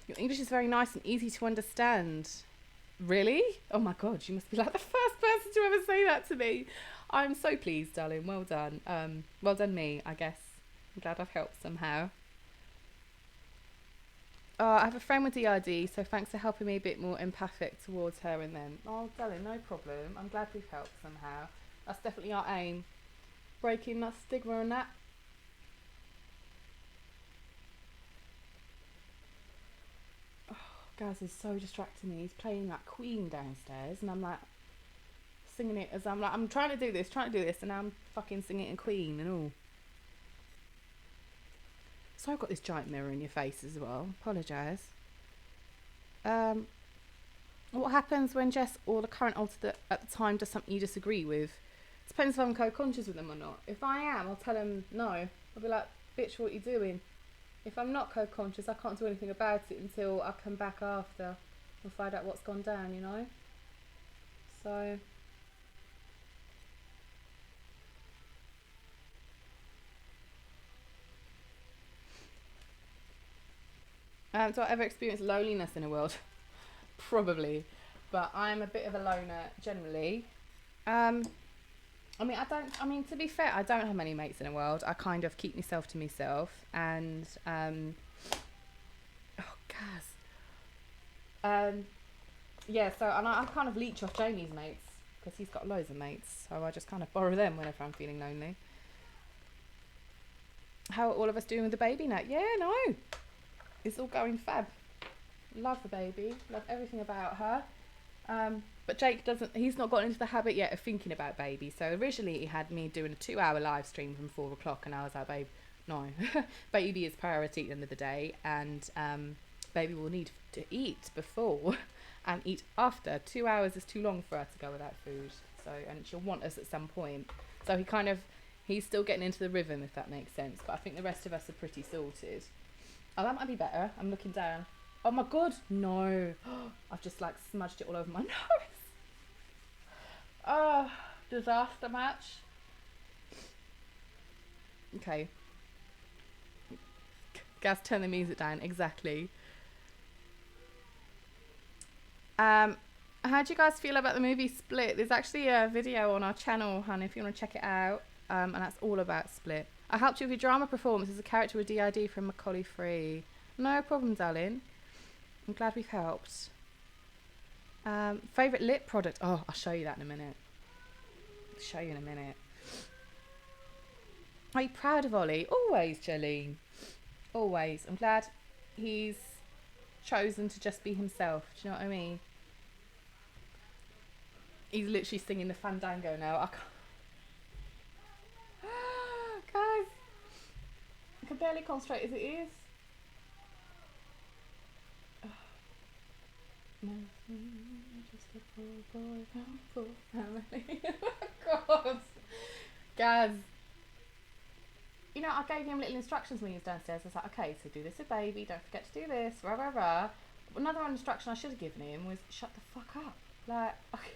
Your English is very nice and easy to understand. Really? Oh my god, you must be like the first person to ever say that to me. I'm so pleased, darling. Well done. Well done me, I guess. I'm glad I've helped somehow. I have a friend with DID, so thanks for helping me a bit more empathic towards her and them. Oh, darling, no problem. I'm glad we've helped somehow. That's definitely our aim. Breaking that stigma and that. Oh, Gaz is so distracting me. He's playing like Queen downstairs, and I'm like singing it as I'm like, I'm trying to do this, and now I'm fucking singing it in Queen and all. So I've got this giant mirror in your face as well. Apologise. What happens when Jess or the current alter at the time does something you disagree with? Depends if I'm co-conscious with them or not. If I am, I'll tell them no. I'll be like, bitch, what are you doing? If I'm not co-conscious, I can't do anything about it until I come back after and find out what's gone down, you know? So... do I ever experience loneliness in a world? Probably, but I'm a bit of a loner generally. I mean, to be fair, I don't have many mates in the world. I kind of keep myself to myself, and oh, Gaz. Yeah. So, and I kind of leech off Jamie's mates because he's got loads of mates. So I just kind of borrow them whenever I'm feeling lonely. How are all of us doing with the baby now? Yeah, no. It's all going fab. Love the baby. Love everything about her. But Jake he's not gotten into the habit yet of thinking about baby. So originally he had me doing a 2-hour live stream from 4 o'clock, and I was like, babe, no. Baby is priority at the end of the day, and baby will need to eat before and eat after. 2 hours is too long for her to go without food. So, and she'll want us at some point. So he's still getting into the rhythm, if that makes sense. But I think the rest of us are pretty sorted. Oh, that might be better. I'm looking down. Oh my god, no. I've just like smudged it all over my nose. Oh, disaster match. Okay. Gaz, turn the music down. Exactly. How do you guys feel about the movie Split? There's actually a video on our channel, hun, if you want to check it out. And that's all about Split. I helped you with your drama performance as a character with DID from Macaulay Free. No problem, darling. I'm glad we've helped. Favourite lip product? Oh, I'll show you that in a minute. I'll show you in a minute. Are you proud of Ollie? Always, Jolene. Always. I'm glad he's chosen to just be himself. Do you know what I mean? He's literally singing the Fandango now. I can't. Guys, I can barely concentrate as it is. Just a poor boy from poor family. Oh God, guys. You know, I gave him little instructions when he was downstairs. I was like, okay, so do this with baby. Don't forget to do this. Rah rah rah. Another instruction I should have given him was shut the fuck up. Like, okay.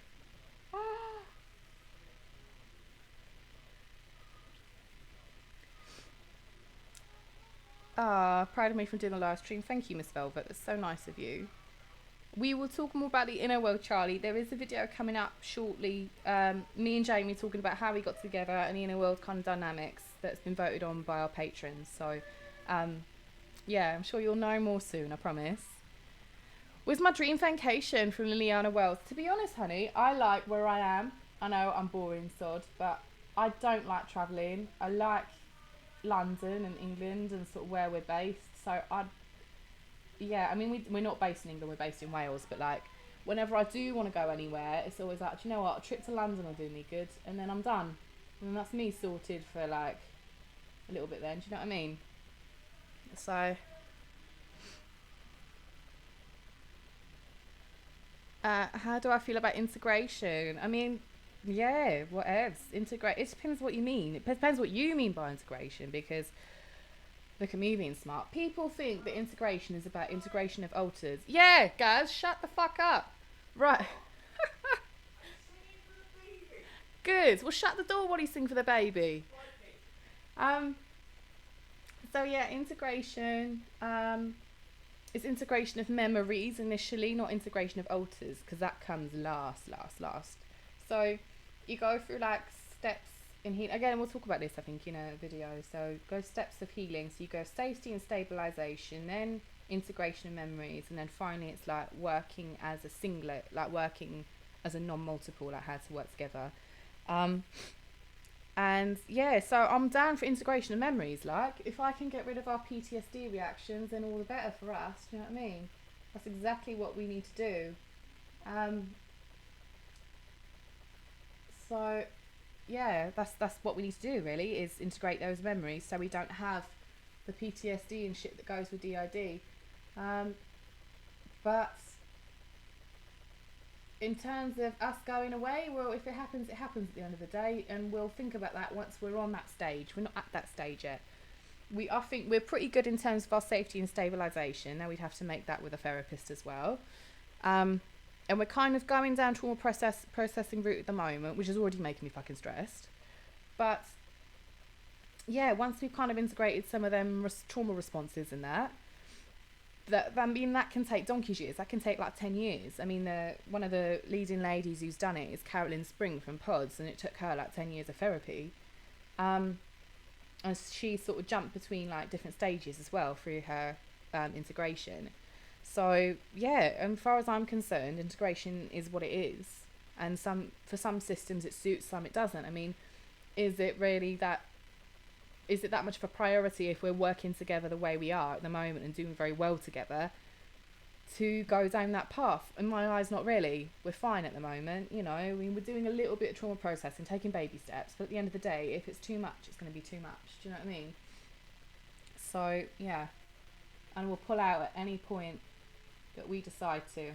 Proud of me from doing a live stream. Thank you, Miss Velvet. That's so nice of you. We will talk more about the inner world, Charlie. There is a video coming up shortly. Me and Jamie talking about how we got together and the inner world kind of dynamics that's been voted on by our patrons. So, yeah, I'm sure you'll know more soon, I promise. Was my dream vacation from Liliana Wells? To be honest, honey, I like where I am. I know I'm boring, sod, but I don't like travelling. I like London and England and sort of where we're based. So yeah, I mean, we're not based in England, we're based in Wales, but like whenever I do want to go anywhere, it's always like, do you know what, a trip to London will do me good, and then I'm done, and that's me sorted for like a little bit then, do you know what I mean? So how do I feel about integration? I mean, yeah, what else? Integrate, it depends what you mean. It depends what you mean by integration, because look at me being smart. People think that integration is about integration of alters. Yeah, guys, shut the fuck up. Right. Good. Well, shut the door while you sing for the baby. So yeah, integration is integration of memories initially, not integration of alters, because that comes last. So you go through like steps in healing. Again, we'll talk about this, I think, in a video. So go steps of healing. So you go safety and stabilization, then integration of memories, and then finally it's like working as a singlet, like working as a non-multiple, like how to work together. And yeah, so I'm down for integration of memories. Like, if I can get rid of our PTSD reactions, then all the better for us. Do you know what I mean? That's exactly what we need to do. So yeah, that's what we need to do, really, is integrate those memories so we don't have the PTSD and shit that goes with DID. But in terms of us going away, well, if it happens, it happens at the end of the day, and we'll think about that once we're on that stage. We're not at that stage yet. I think we're pretty good in terms of our safety and stabilisation. Now we'd have to make that with a therapist as well. And we're kind of going down trauma processing route at the moment, which is already making me fucking stressed. But yeah, once we've kind of integrated some of them trauma responses in that can take donkey's years. That can take like 10 years. I mean, one of the leading ladies who's done it is Carolyn Spring from Pods, and it took her like 10 years of therapy. And she sort of jumped between like different stages as well through her integration. So yeah, as far as I'm concerned, integration is what it is. And for some systems it suits, some it doesn't. I mean, is it that much of a priority if we're working together the way we are at the moment and doing very well together to go down that path? In my eyes, not really. We're fine at the moment, you know. I mean, we're doing a little bit of trauma processing, taking baby steps, but at the end of the day, if it's too much, it's going to be too much. Do you know what I mean? So yeah, and we'll pull out at any point that we decide to,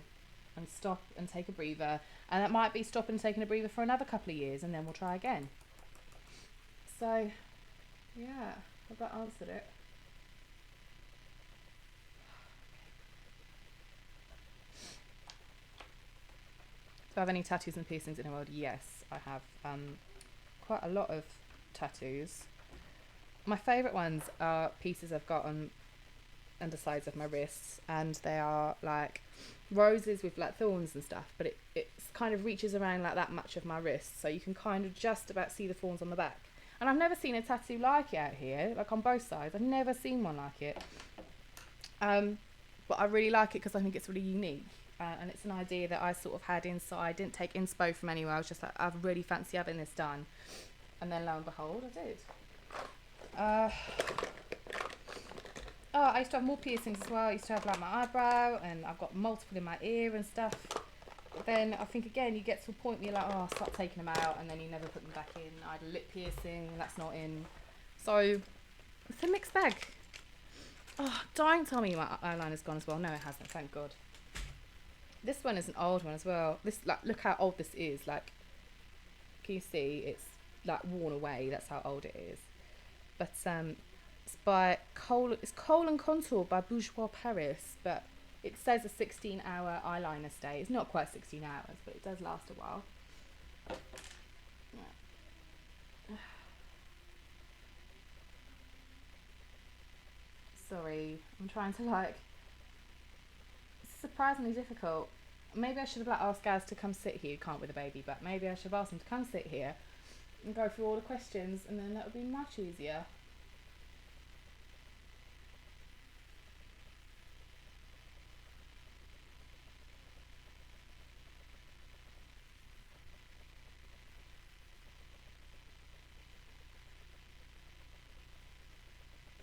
and stop and take a breather, and that might be stopping and taking a breather for another couple of years, and then we'll try again. So yeah, have that answered it? Do I have any tattoos and piercings in the world? Yes, I have quite a lot of tattoos. My favourite ones are pieces I've got on undersides of my wrists, and they are like roses with like thorns and stuff, but it kind of reaches around like that much of my wrist, so you can kind of just about see the thorns on the back. And I've never seen a tattoo like it out here, like on both sides. I've never seen one like it. But I really like it because I think it's really unique. And it's an idea that I sort of had inside. I didn't take inspo from anywhere. I was just like, I really fancy having this done. And then lo and behold, I did. I used to have more piercings as well. I used to have like my eyebrow, and I've got multiple in my ear and stuff. But then I think again, you get to a point where you're like, oh, I'll start taking them out, and then you never put them back in. I had a lip piercing, that's not in. So it's a mixed bag. Oh, don't tell me my eyeliner's gone as well. No, it hasn't, thank God. This one is an old one as well. This, like, look how old this is. Like, can you see? It's like worn away. That's how old it is. But it's by Kohl and Contour by Bourgeois Paris. But it says a 16-hour eyeliner stay. It's not quite 16 hours, but it does last a while. Sorry, I'm trying to like. It's surprisingly difficult. Maybe I should have like asked Gaz to come sit here. You can't with a baby, but maybe I should have asked him to come sit here and go through all the questions, and then that would be much easier.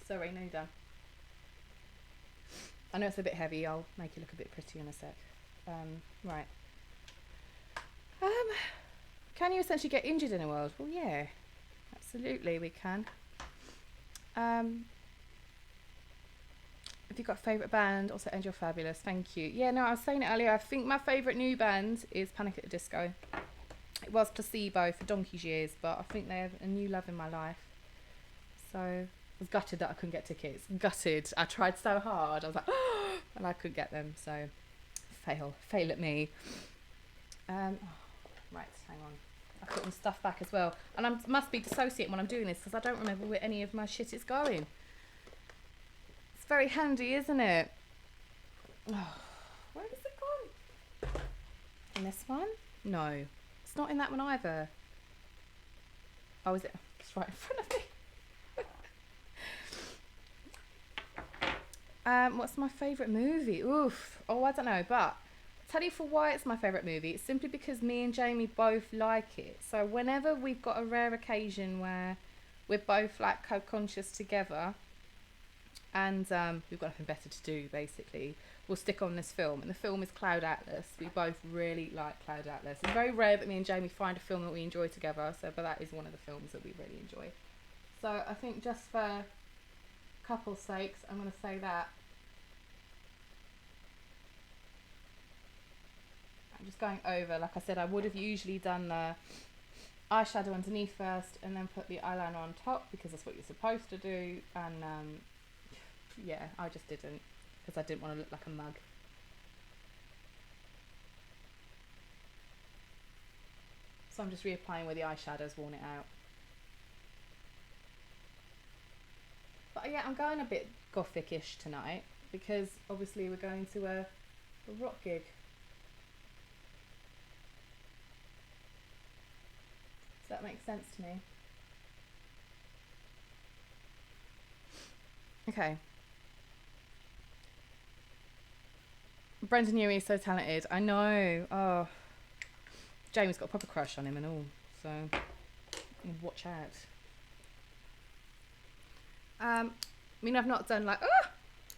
Sorry, no, you're done. I know it's a bit heavy. I'll make it look a bit pretty in a sec. Right. Can you essentially get injured in a world? Well, yeah, absolutely we can. Have you got a favourite band? Also, Angel Fabulous. Thank you. Yeah, no, I was saying it earlier. I think my favourite new band is Panic at the Disco. It was Placebo for donkey's years, but I think they have a new love in my life. So I was gutted that I couldn't get tickets. Gutted. I tried so hard. I was like, oh, and I couldn't get them. So fail at me. Right, hang on. I put my stuff back as well, and I must be dissociating when I'm doing this because I don't remember where any of my shit is going. It's very handy, isn't it? Oh, where has it gone? In this one? No, it's not in that one either. Oh, is it? It's right in front of me. What's my favourite movie? Oof. Oh, I don't know, but I'll tell you for why it's my favourite movie. It's simply because me and Jamie both like it. So whenever we've got a rare occasion where we're both like co-conscious together and we've got nothing better to do, basically, we'll stick on this film. And the film is Cloud Atlas. We both really like Cloud Atlas. It's very rare that me and Jamie find a film that we enjoy together, but that is one of the films that we really enjoy. So I think just for couple's sakes, I'm going to say that. I'm just going over, like I said, I would have usually done the eyeshadow underneath first and then put the eyeliner on top because that's what you're supposed to do, and yeah, I just didn't because I didn't want to look like a mug. So I'm just reapplying where the eyeshadow's worn it out. But yeah, I'm going a bit gothic-ish tonight because obviously we're going to a rock gig. Does that make sense to me? Okay. Brendan Urie is so talented. I know. Oh, Jamie's got a proper crush on him and all. So watch out. I mean, I've not done like,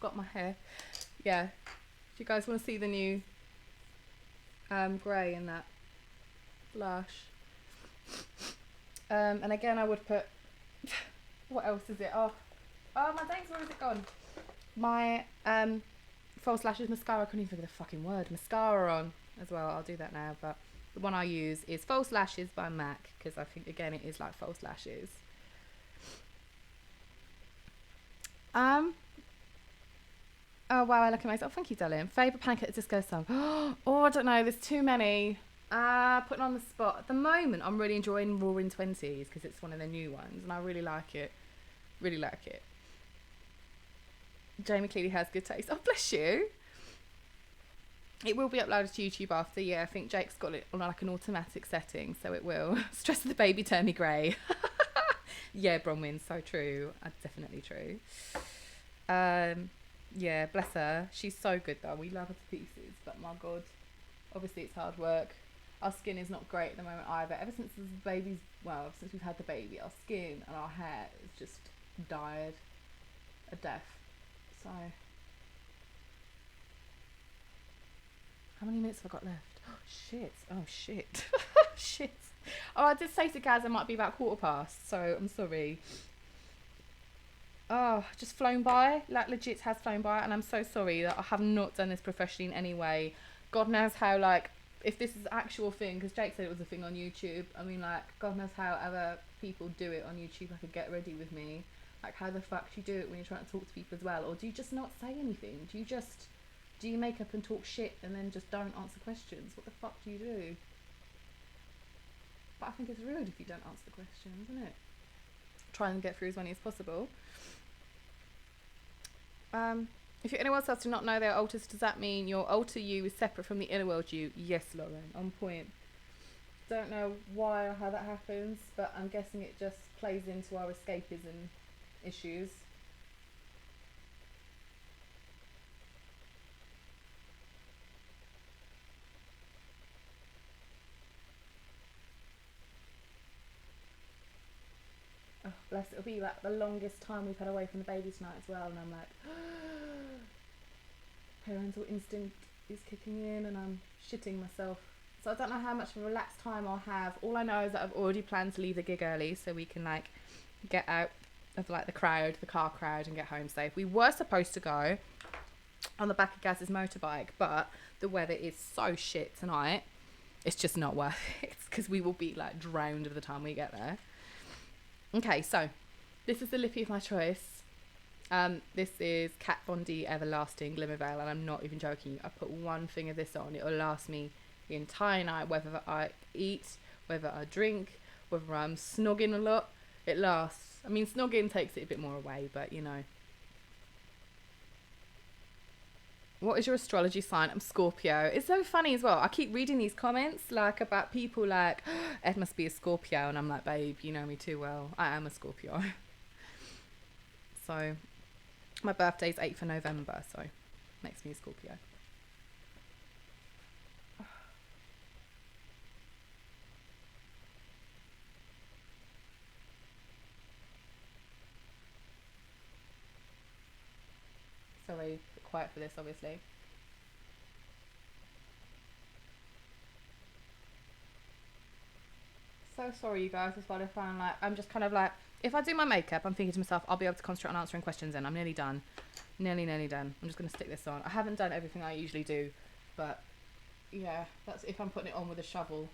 got my hair. Yeah. If you guys want to see the new grey in that blush. And again, I would put, what else is it? Oh, my days, where has it gone? My false lashes mascara, I couldn't even think of the fucking word. Mascara on as well, I'll do that now. But the one I use is False Lashes by MAC, because I think, again, it is like false lashes. Oh wow, I look amazing. Oh, thank you, darling. Favourite Panic at the Disco song? Oh, I don't know. There's too many. Putting on the spot. At the moment, I'm really enjoying Roaring Twenties because it's one of the new ones, and I really like it. Really like it. Jamie clearly has good taste. Oh, bless you. It will be uploaded to YouTube after. Yeah, I think Jake's got it on like an automatic setting, so it will. Stress of the baby turn me grey. Yeah, Bronwyn, so true. Definitely true. Yeah, bless her. She's so good though. We love her to pieces, but my God, obviously it's hard work. Our skin is not great at the moment either. Ever since the baby's, well, since we've had the baby, our skin and our hair has just died a death. So, how many minutes have I got left? Oh shit! Oh shit! Shit! Oh, I did say to Gaz it might be about 1:15, so I'm sorry. Oh, just flown by. Like, legit has flown by, and I'm so sorry that I have not done this professionally in any way. God knows how, like, if this is an actual thing, because Jake said it was a thing on YouTube. I mean, like, God knows how other people do it on YouTube, like a get ready with me. Like, how the fuck do you do it when you're trying to talk to people as well? Or do you just not say anything? Do you make up and talk shit and then just don't answer questions? What the fuck do you do? But I think it's rude if you don't answer the questions, isn't it? Try and get through as many as possible. If your inner world selves do not know they are alters, does that mean your alter you is separate from the inner world you? Yes, Lauren, on point. Don't know why or how that happens, but I'm guessing it just plays into our escapism issues. Oh, bless, it'll be like the longest time we've had away from the baby tonight as well, and I'm like, parental instinct is kicking in and I'm shitting myself. So I don't know how much of a relaxed time I'll have. All I know is that I've already planned to leave the gig early so we can like get out of like the car crowd and get home safe. We were supposed to go on the back of Gaz's motorbike, but the weather is so shit tonight. It's just not worth it because we will be like drowned by the time we get there. Okay, so this is the lippy of my choice. This is Kat Von D Everlasting Glimmer Veil, and I'm not even joking. I put one thing of this on, it'll last me the entire night, whether I eat, whether I drink, whether I'm snogging a lot, it lasts. I mean, snogging takes it a bit more away, but you know. What is your astrology sign? I'm Scorpio. It's so funny as well. I keep reading these comments like about people like, Ed must be a Scorpio, and I'm like, babe, you know me too well. I am a Scorpio. So, my birthday's 8th of November, so makes me a Scorpio. Sorry, quiet for this, obviously. So sorry, you guys. That's what I find. Like, I'm just kind of like, if I do my makeup, I'm thinking to myself, I'll be able to concentrate on answering questions, and I'm nearly done. Nearly done. I'm just going to stick this on. I haven't done everything I usually do, but yeah, that's if I'm putting it on with a shovel.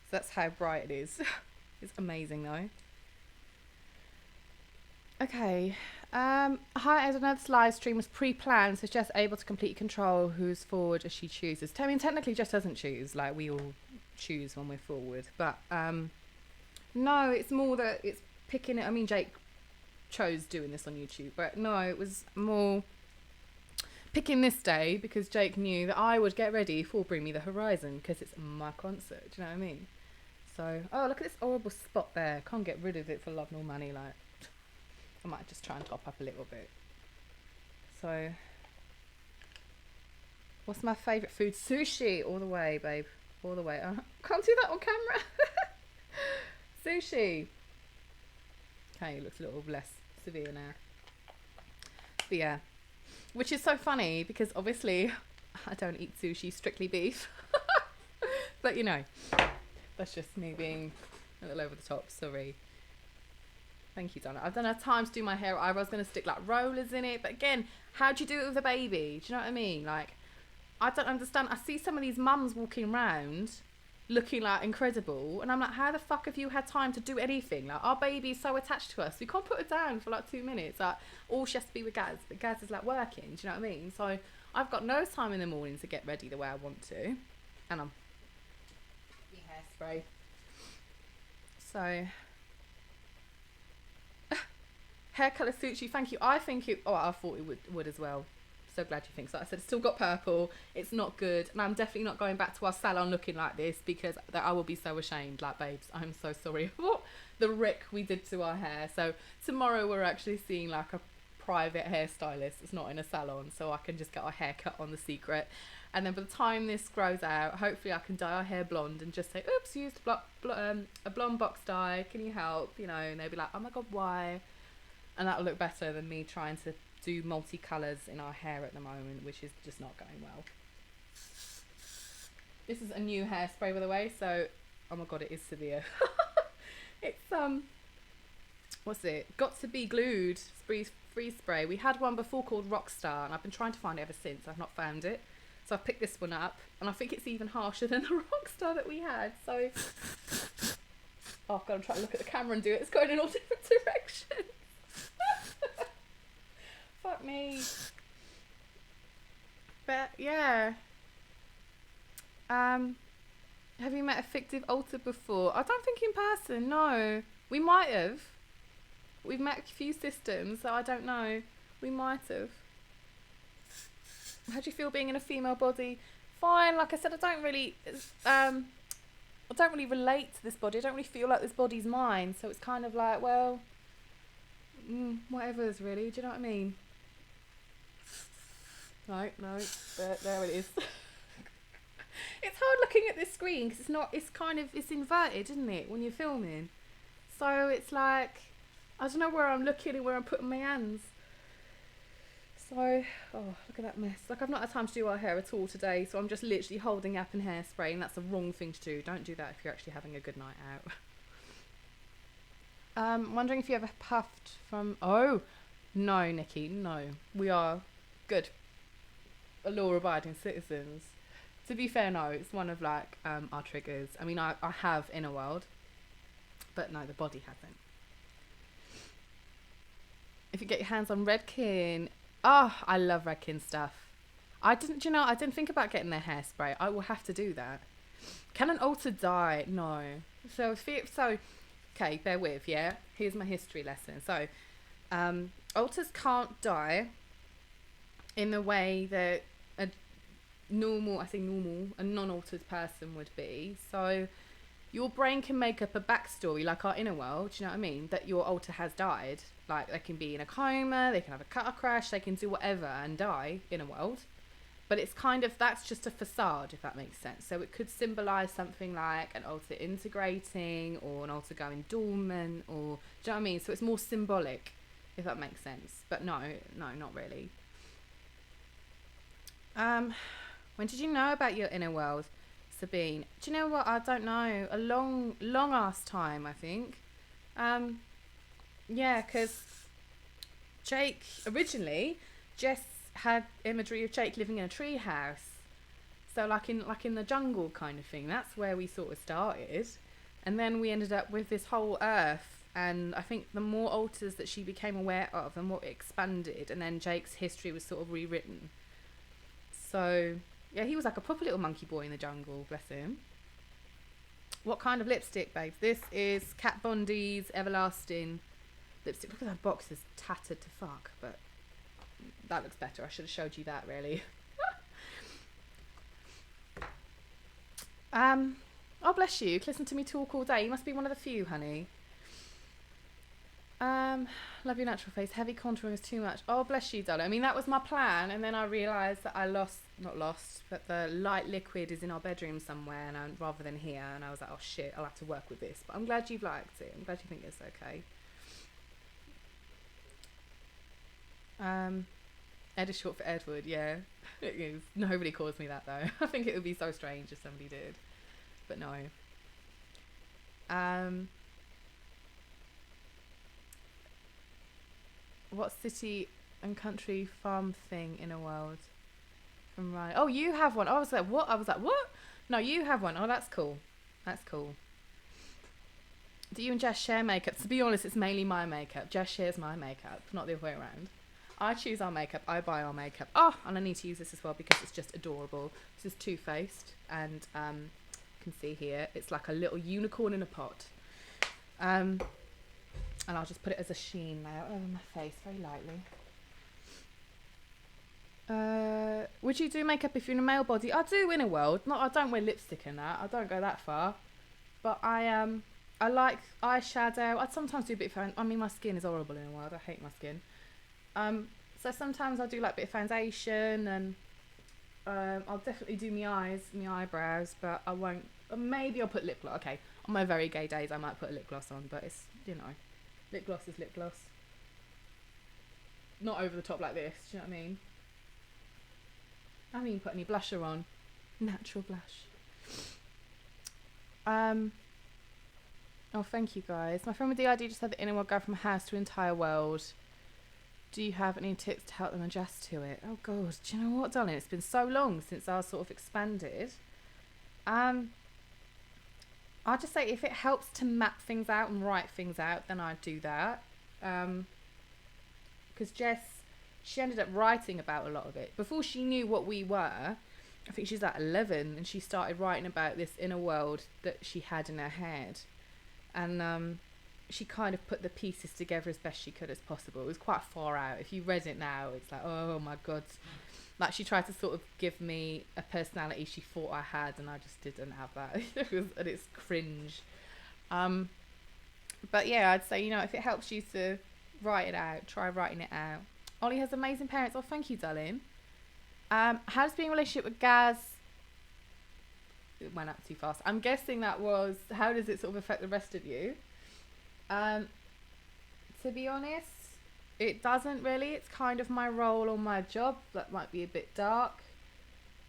So that's how bright it is. It's amazing though. Okay. Hi, I don't know if this live stream was pre-planned, so Jess able to completely control who's forward as she chooses. I mean, technically Jess doesn't choose, like we all choose when we're forward. But no, it's more that it's picking it. I mean, Jake chose doing this on YouTube, but no, it was more picking this day because Jake knew that I would get ready for Bring Me the Horizon because it's my concert. Do you know what I mean? So, oh, look at this horrible spot there. Can't get rid of it for love nor money. Like, I might just try and top up a little bit. So, what's my favourite food? Sushi, all the way, babe. All the way. Can't do that on camera. Sushi. Okay, it looks a little less severe now. But yeah. Which is so funny because obviously I don't eat sushi, strictly beef. But you know, that's just me being a little over the top, sorry. Thank you, Donna. I've done had time to do my hair. I was going to stick like rollers in it. But again, how do you do it with a baby? Do you know what I mean? Like, I don't understand. I see some of these mums walking around looking like incredible. And I'm like, how the fuck have you had time to do anything? Like, our baby's so attached to us, we can't put her down for like 2 minutes. Like, all she has to be with Gaz, but Gaz is like working. Do you know what I mean? So I've got no time in the morning to get ready the way I want to, and I'm hairspray. So hair colour suits you. Thank you. I think it. Oh, I thought it would as well. So glad you think so. I said it's still got purple. It's not good, and I'm definitely not going back to our salon looking like this, because I will be so ashamed. Like, babes, I'm so sorry for the wreck we did to our hair. So tomorrow we're actually seeing like a private hairstylist. It's not in a salon, so I can just get our hair cut on The Secret. And then by the time this grows out, hopefully I can dye our hair blonde and just say, oops, used a blonde box dye, can you help? You know, and they'll be like, oh my god, why? And that'll look better than me trying to do multicolours in our hair at the moment, which is just not going well. This is a new hairspray, by the way, so oh my god, it is severe. It's what's it? Got to Be Glued freeze spray. We had one before called Rockstar, and I've been trying to find it ever since. I've not found it, so I've picked this one up, and I think it's even harsher than the Rockstar that we had. So oh god, I'm trying to look at the camera and do it. It's going in all different directions. Fuck me. But yeah. Have you met a fictive alter before? I don't think in person, no. We might have. We've met a few systems, so I don't know. We might have. How do you feel being in a female body? Fine, like I said, I don't really relate to this body. I don't really feel like this body's mine, so it's kind of like, well, whatever's really, do you know what I mean? No, but there it is. It's hard looking at this screen because it's inverted, isn't it, when you're filming? So it's like, I don't know where I'm looking and where I'm putting my hands. So, oh, look at that mess. Like, I've not had time to do our hair at all today, so I'm just literally holding up and hairspray, and that's the wrong thing to do. Don't do that if you're actually having a good night out. Wondering if you ever puffed from... Oh, no, Nikki, no. We are good, law-abiding citizens. To be fair, no, it's one of, like, our triggers. I mean, I have in a world, but no, the body hasn't. If you get your hands on Redkin... Oh, I love Redkin stuff. I didn't think about getting their hairspray. I will have to do that. Can an alter dye? No. So, okay, bear with, yeah? Here's my history lesson. So, alters can't dye in the way that a non-altered person would be. So, your brain can make up a backstory, like our inner world, do you know what I mean? That your alter has died. Like, they can be in a coma, they can have a car crash, they can do whatever and die in a world. But it's kind of, that's just a facade, if that makes sense. So it could symbolise something like an alter integrating or an alter going dormant, or, do you know what I mean? So it's more symbolic, if that makes sense. But no, not really. When did you know about your inner world, Sabine? Do you know what? I don't know. A long ass time, I think. Yeah, because Jake, originally, Jess had imagery of Jake living in a tree house. So like in the jungle kind of thing. That's where we sort of started. And then we ended up with this whole earth. And I think the more alters that she became aware of, the more it expanded. And then Jake's history was sort of rewritten. So, yeah, he was like a proper little monkey boy in the jungle, bless him. What kind of lipstick, babe? This is Kat Von D's Everlasting lipstick. Look at that box, is tattered to fuck, but that looks better. I should have showed you that, really. Oh, bless you. Listen to me talk all day. You must be one of the few, honey. Love your natural face. Heavy contouring is too much. Oh, bless you, darling. I mean, that was my plan, and then I realised that but the light liquid is in our bedroom somewhere, and rather than here, and I was like, oh shit, I'll have to work with this. But I'm glad you've liked it. I'm glad you think it's okay. Ed is short for Edward, yeah. It is. Nobody calls me that though. I think it would be so strange if somebody did. But no. What city and country farm thing in a world? From Ryan. Oh, you have one. I was like, what? No, you have one. Oh, that's cool. That's cool. Do you and Jess share makeup? To be honest, it's mainly my makeup. Jess shares my makeup, not the other way around. I choose our makeup. I buy our makeup. Oh, and I need to use this as well because it's just adorable. This is Too Faced, and you can see here it's like a little unicorn in a pot. And I'll just put it as a sheen now over my face very lightly. Would you do makeup if you're in a male body? I do in a world. Not, I don't wear lipstick and that. I don't go that far. But I like eyeshadow. I'd sometimes do a bit of, I mean, my skin is horrible in a world. I hate my skin. So sometimes I'll do like a bit of foundation, and I'll definitely do my eyes, my eyebrows, but I won't. Maybe I'll put lip gloss. Okay, on my very gay days I might put a lip gloss on, but it's, you know, lip gloss is lip gloss. Not over the top like this, do you know what I mean? I haven't even put any blusher on. Natural blush. Oh, thank you guys. My friend with the idea just had the inner world go from a house to an entire world. Do you have any tips to help them adjust to it? Oh God, do you know what, darling? It's been so long since I sort of expanded. I just say if it helps to map things out and write things out, then I'd do that. Because Jess, she ended up writing about a lot of it. Before she knew what we were, I think she's like 11, and she started writing about this inner world that she had in her head. And she kind of put the pieces together as best she could as possible. It was quite far out. If you read it now, it's like, oh my God. Like, she tried to sort of give me a personality she thought I had, and I just didn't have that. And it's cringe. But yeah, I'd say, you know, if it helps you to write it out, try writing it out. Ollie has amazing parents. Oh, thank you, darling. How does being in a relationship with Gaz... It went up too fast. I'm guessing that was, how does it sort of affect the rest of you? To be honest, it doesn't really. It's kind of my role or my job. That might be a bit dark.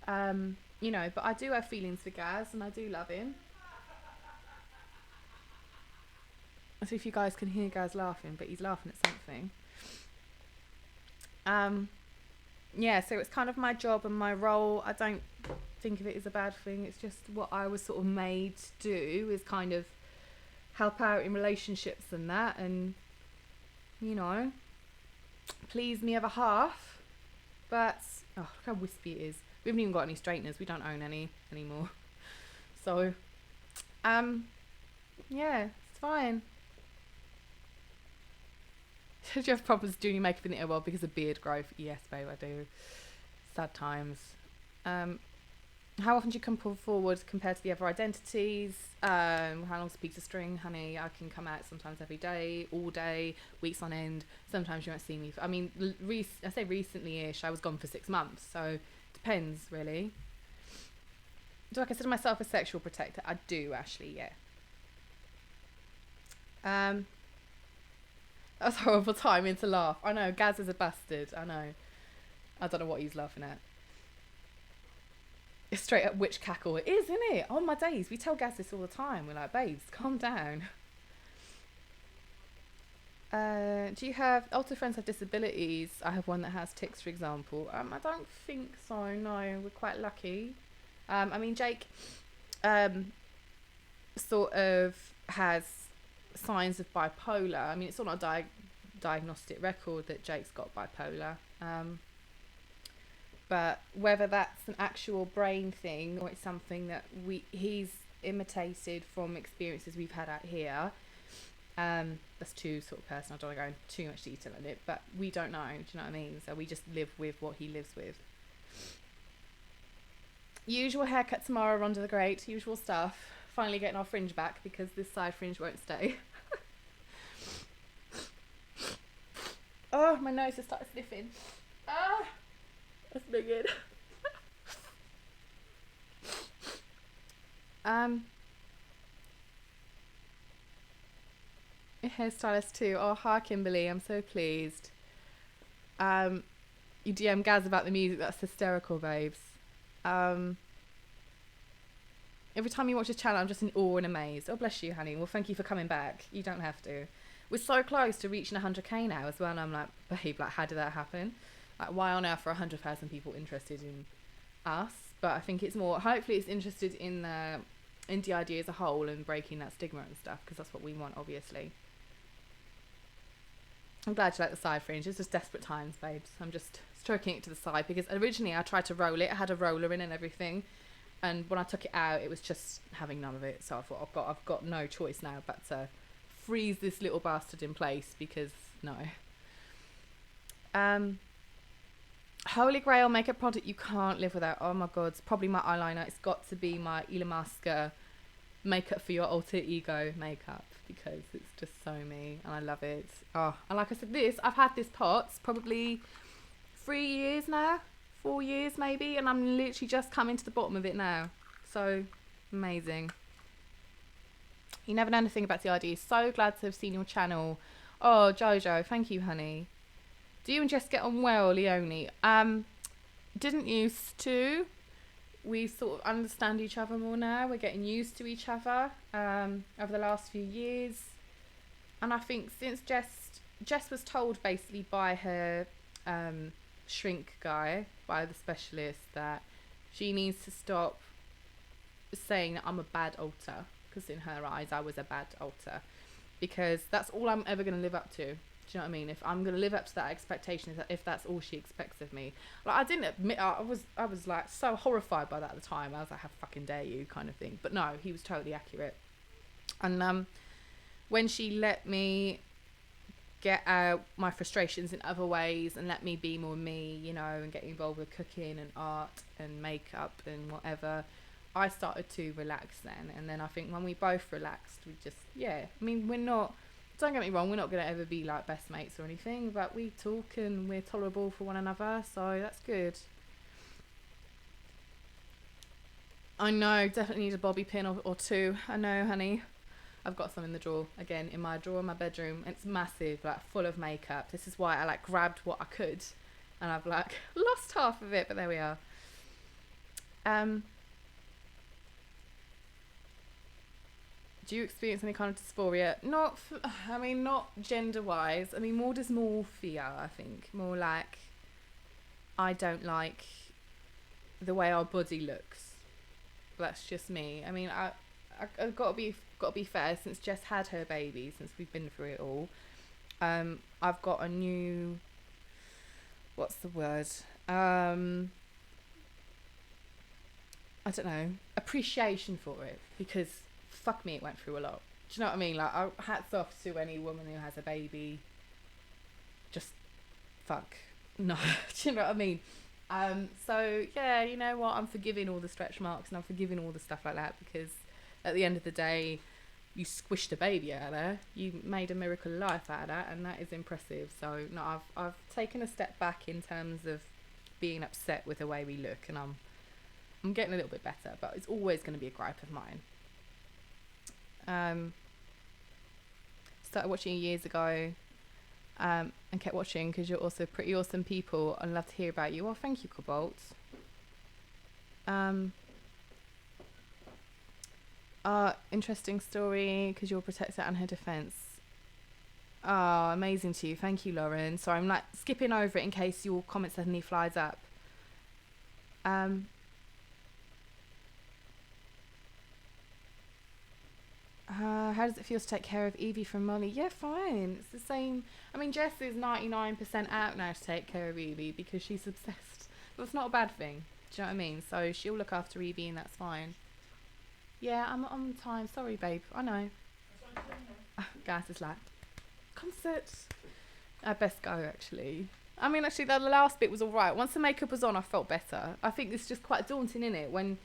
You know, but I do have feelings for Gaz, and I do love him. So if you guys can hear Gaz laughing, but he's laughing at something. Yeah, so it's kind of my job and my role. I don't think of it as a bad thing. It's just what I was sort of made to do, is kind of help out in relationships and that, and, you know, please me other half. But oh, look how wispy it is. We haven't even got any straighteners. We don't own any anymore. So yeah, it's fine. Do you have problems doing your makeup in the inner world because of beard growth? Yes, babe, I do. Sad times. How often do you come forward compared to the other identities? How long's a piece of string, honey? I can come out sometimes every day, all day, weeks on end. Sometimes you won't see me. I mean, I say recently-ish. I was gone for 6 months, so depends, really. Do I consider myself a sexual protector? I do, actually, yeah. That was a horrible timing to laugh. I know, Gaz is a bastard. I know. I don't know what he's laughing at. It's straight up witch cackle. It is, isn't it? Oh my days. We tell Gaz this all the time. We're like, babes, calm down. Do you have... Older friends have disabilities. I have one that has tics, for example. I don't think so, no. We're quite lucky. I mean, Jake sort of has signs of bipolar. I mean, it's not a diagnostic record that Jake's got bipolar. But whether that's an actual brain thing or it's something that he's imitated from experiences we've had out here, that's too sort of personal. I don't want to go into too much detail on it, but we don't know. Do you know what I mean? So we just live with what he lives with. Usual haircut tomorrow, Rhonda the Great. Usual stuff. Finally getting our fringe back because this side fringe won't stay. Oh, my nose has started sniffing. Ah, that's no good. Hairstylist too. Oh, hi Kimberly, I'm so pleased. You DM Gaz about the music. That's hysterical, babes. Every time you watch his channel, I'm just in awe and amazed. Oh, bless you, honey. Well, thank you for coming back. You don't have to. We're so close to reaching 100k now as well, and I'm like, babe, like, how did that happen? Like, why on earth are 100,000 people interested in us? But I think it's more, hopefully it's interested in the in DID as a whole and breaking that stigma and stuff, because that's what we want, obviously. I'm glad you like the side fringe. It's just desperate times, babes. I'm just stroking it to the side, because originally I tried to roll it. I had a roller in and everything, and when I took it out, it was just having none of it. So I thought, I've got no choice now but to freeze this little bastard in place, because no. Holy grail makeup product you can't live without. Oh my god, it's probably my eyeliner. It's got to be my Elon Musk makeup for your alter ego makeup, because it's just so me and I love it. Oh, and like I said, I've had this pot probably 3 years now, 4 years maybe, and I'm literally just coming to the bottom of it now. So amazing. You never know anything about the idea. So glad to have seen your channel. Oh, Jojo, thank you, honey. Do you and Jess get on well, Leonie? Didn't used to. We sort of understand each other more now. We're getting used to each other over the last few years. And I think since Jess was told basically by her shrink guy, by the specialist, that she needs to stop saying that I'm a bad alter, because in her eyes I was a bad alter, because that's all I'm ever going to live up to. Do you know what I mean? If I'm going to live up to that expectation, if that's all she expects of me. Like, I didn't admit, I was like so horrified by that at the time. I was like, how fucking dare you, kind of thing. But no, he was totally accurate. And when she let me get out my frustrations in other ways and let me be more me, you know, and get involved with cooking and art and makeup and whatever, I started to relax then. And then I think when we both relaxed, we just, yeah, I mean, don't get me wrong, we're not going to ever be like best mates or anything, but we talk and we're tolerable for one another, so that's good. I know, definitely need a bobby pin or two. I know, honey. I've got some in the drawer, again, in my drawer in my bedroom. It's massive, like full of makeup. This is why I like grabbed what I could, and I've like lost half of it, but there we are. Do you experience any kind of dysphoria? Not gender-wise. I mean, more dysmorphia, I think. More like, I don't like the way our body looks. That's just me. I mean, I've got to be fair. Since Jess had her baby, since we've been through it all, I've got a new, what's the word? I don't know, appreciation for it, because fuck me, it went through a lot. Do you know what I mean? Like, hats off to any woman who has a baby. Just fuck. No. Do you know what I mean? So yeah, you know what? I'm forgiving all the stretch marks and I'm forgiving all the stuff like that, because at the end of the day, you squished a baby out of there. You made a miracle of life out of that, and that is impressive. So no, I've taken a step back in terms of being upset with the way we look, and I'm getting a little bit better, but it's always going to be a gripe of mine. Started watching you years ago, and kept watching because you're also pretty awesome people. I'd love to hear about you. Well, thank you, Cobalt. Interesting story, because you're protector and her defense. Oh, amazing to you. Thank you, Lauren. Sorry, I'm like skipping over it in case your comment suddenly flies up. How does it feel to take care of Evie from Molly? Yeah, fine. It's the same. I mean, Jess is 99% out now to take care of Evie because she's obsessed. But it's not a bad thing. Do you know what I mean? So she'll look after Evie and that's fine. Yeah, I'm on time. Sorry, babe. I know. Gas is like, concert. I best go, actually. I mean, actually, the last bit was alright. Once the makeup was on, I felt better. I think it's just quite daunting, innit? When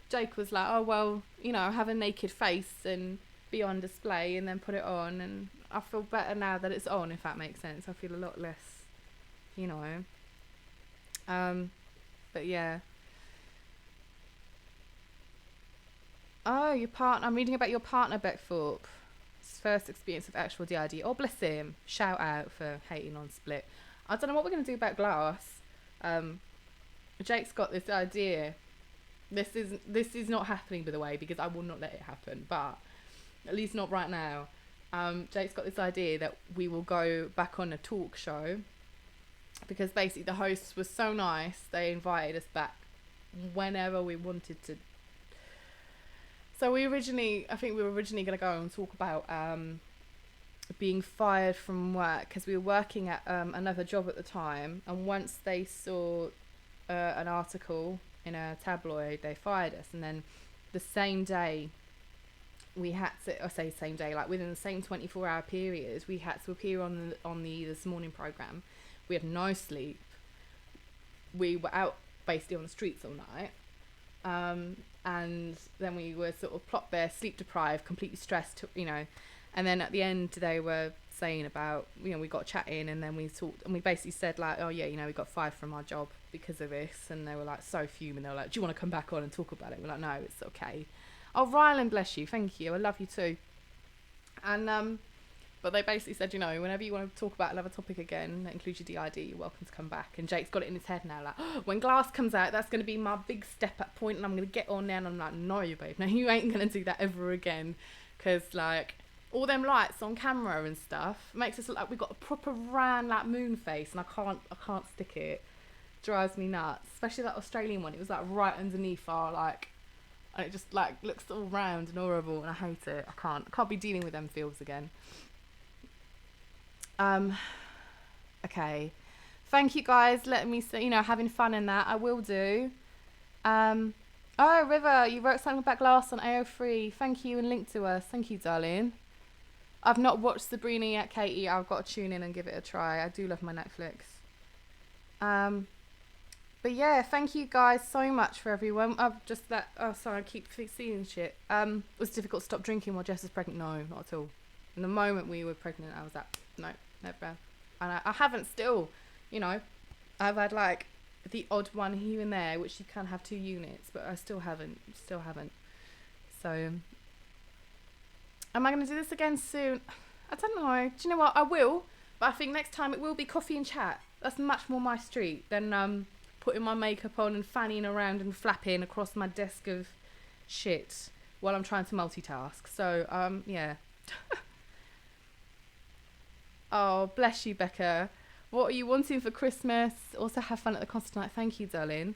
Jake was like, oh, well, you know, have a naked face and be on display and then put it on. And I feel better now that it's on, if that makes sense. I feel a lot less, you know. But yeah. Oh, your partner. I'm reading about your partner, Beckthorpe. His first experience of actual DID. Oh, bless him. Shout out for hating on Split. I don't know what we're going to do about glass. Jake's got this idea. This is not happening, by the way, because I will not let it happen. But at least not right now. Jake's got this idea that we will go back on a talk show, because basically the hosts were so nice. They invited us back whenever we wanted to So I think we were originally going to go and talk about being fired from work, because we were working at another job at the time, and once they saw an article in a tabloid, they fired us. And then the same day we had to, I say same day, like within the same 24-hour period, we had to appear on the This Morning programme. We had no sleep. We were out basically on the streets all night. And then we were sort of plot there, sleep deprived, completely stressed, you know. And then at the end, they were saying about, you know, we got chatting, and then we talked, and we basically said like, oh yeah, you know, we got fired from our job because of this. And they were like so fuming. They were like, do you want to come back on and talk about it? We're like, no, it's okay. Oh, Rylan, bless you, thank you, I love you too. And but they basically said, you know, whenever you want to talk about another topic again that includes your DID, you're welcome to come back. And Jake's got it in his head now, like, oh, when Glass comes out, that's going to be my big step up point, and I'm going to get on there. And I'm like, no, babe, no, you ain't going to do that ever again. Because, like, all them lights on camera and stuff makes us look like we've got a proper round, like, moon face, and I can't stick it. Drives me nuts. Especially that Australian one. It was, like, right underneath our, like, and it just, like, looks all round and horrible, and I hate it. I can't be dealing with them feels again. Okay, thank you guys, letting me say, you know, having fun in that. I will do. Oh, River, you wrote something about Glass on AO3. Thank you, and linked to us. Thank you, darling. I've not watched Sabrina yet, Katie. I've got to tune in and give it a try. I do love my Netflix. But yeah, thank you guys so much for everyone. I've just that, oh sorry, I keep seeing shit. It was difficult to stop drinking while Jess was pregnant. No, not at all. In the moment we were pregnant, I was like, no, never. And I haven't still, you know, I've had like the odd one here and there, which you can have 2 units, but I still haven't. So, am I going to do this again soon? I don't know. Do you know what? I will, but I think next time it will be coffee and chat. That's much more my street than putting my makeup on and fanning around and flapping across my desk of shit while I'm trying to multitask. So, yeah. Oh, bless you, Becca. What are you wanting for Christmas? Also have fun at the concert tonight. Thank you, darling.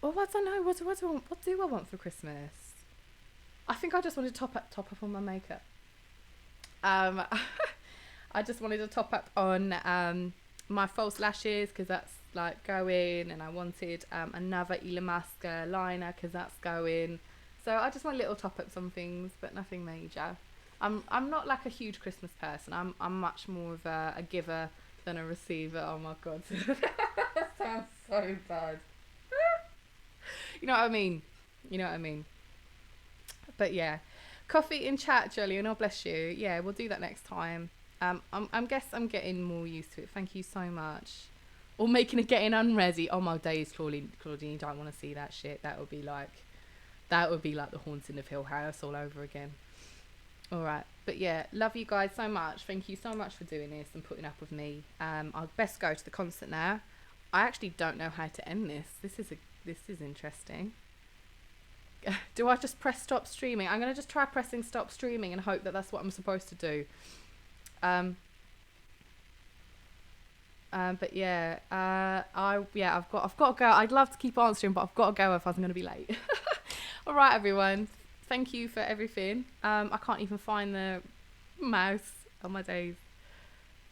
Oh, I don't know. What do I want for Christmas? I think I just wanted to top up on my makeup. I just wanted to top up on my false lashes, because that's like going, and I wanted another Illamasqua liner because that's going. So I just want little top ups on things, but nothing major. I'm not like a huge Christmas person. I'm much more of a giver than a receiver. Oh my god, that sounds so bad. You know what I mean? But yeah, coffee in chat, Julian. Oh bless you. Yeah, we'll do that next time. I'm getting more used to it. Thank you so much. Or making it getting unready. Oh my days, Claudine, you don't want to see that shit. That would be like the Haunting of Hill House all over again. All right, but yeah, love you guys so much. Thank you so much for doing this and putting up with me. I'll best go to the concert now. I actually don't know how to end this. This is interesting. Do I just press stop streaming? I'm gonna just try pressing stop streaming and hope that that's what I'm supposed to do. But yeah, I've got to go. I'd love to keep answering, but I've got to go if I'm gonna be late. All right, everyone. Thank you for everything. I can't even find the mouse on my days.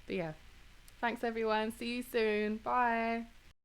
But yeah, thanks everyone. See you soon. Bye.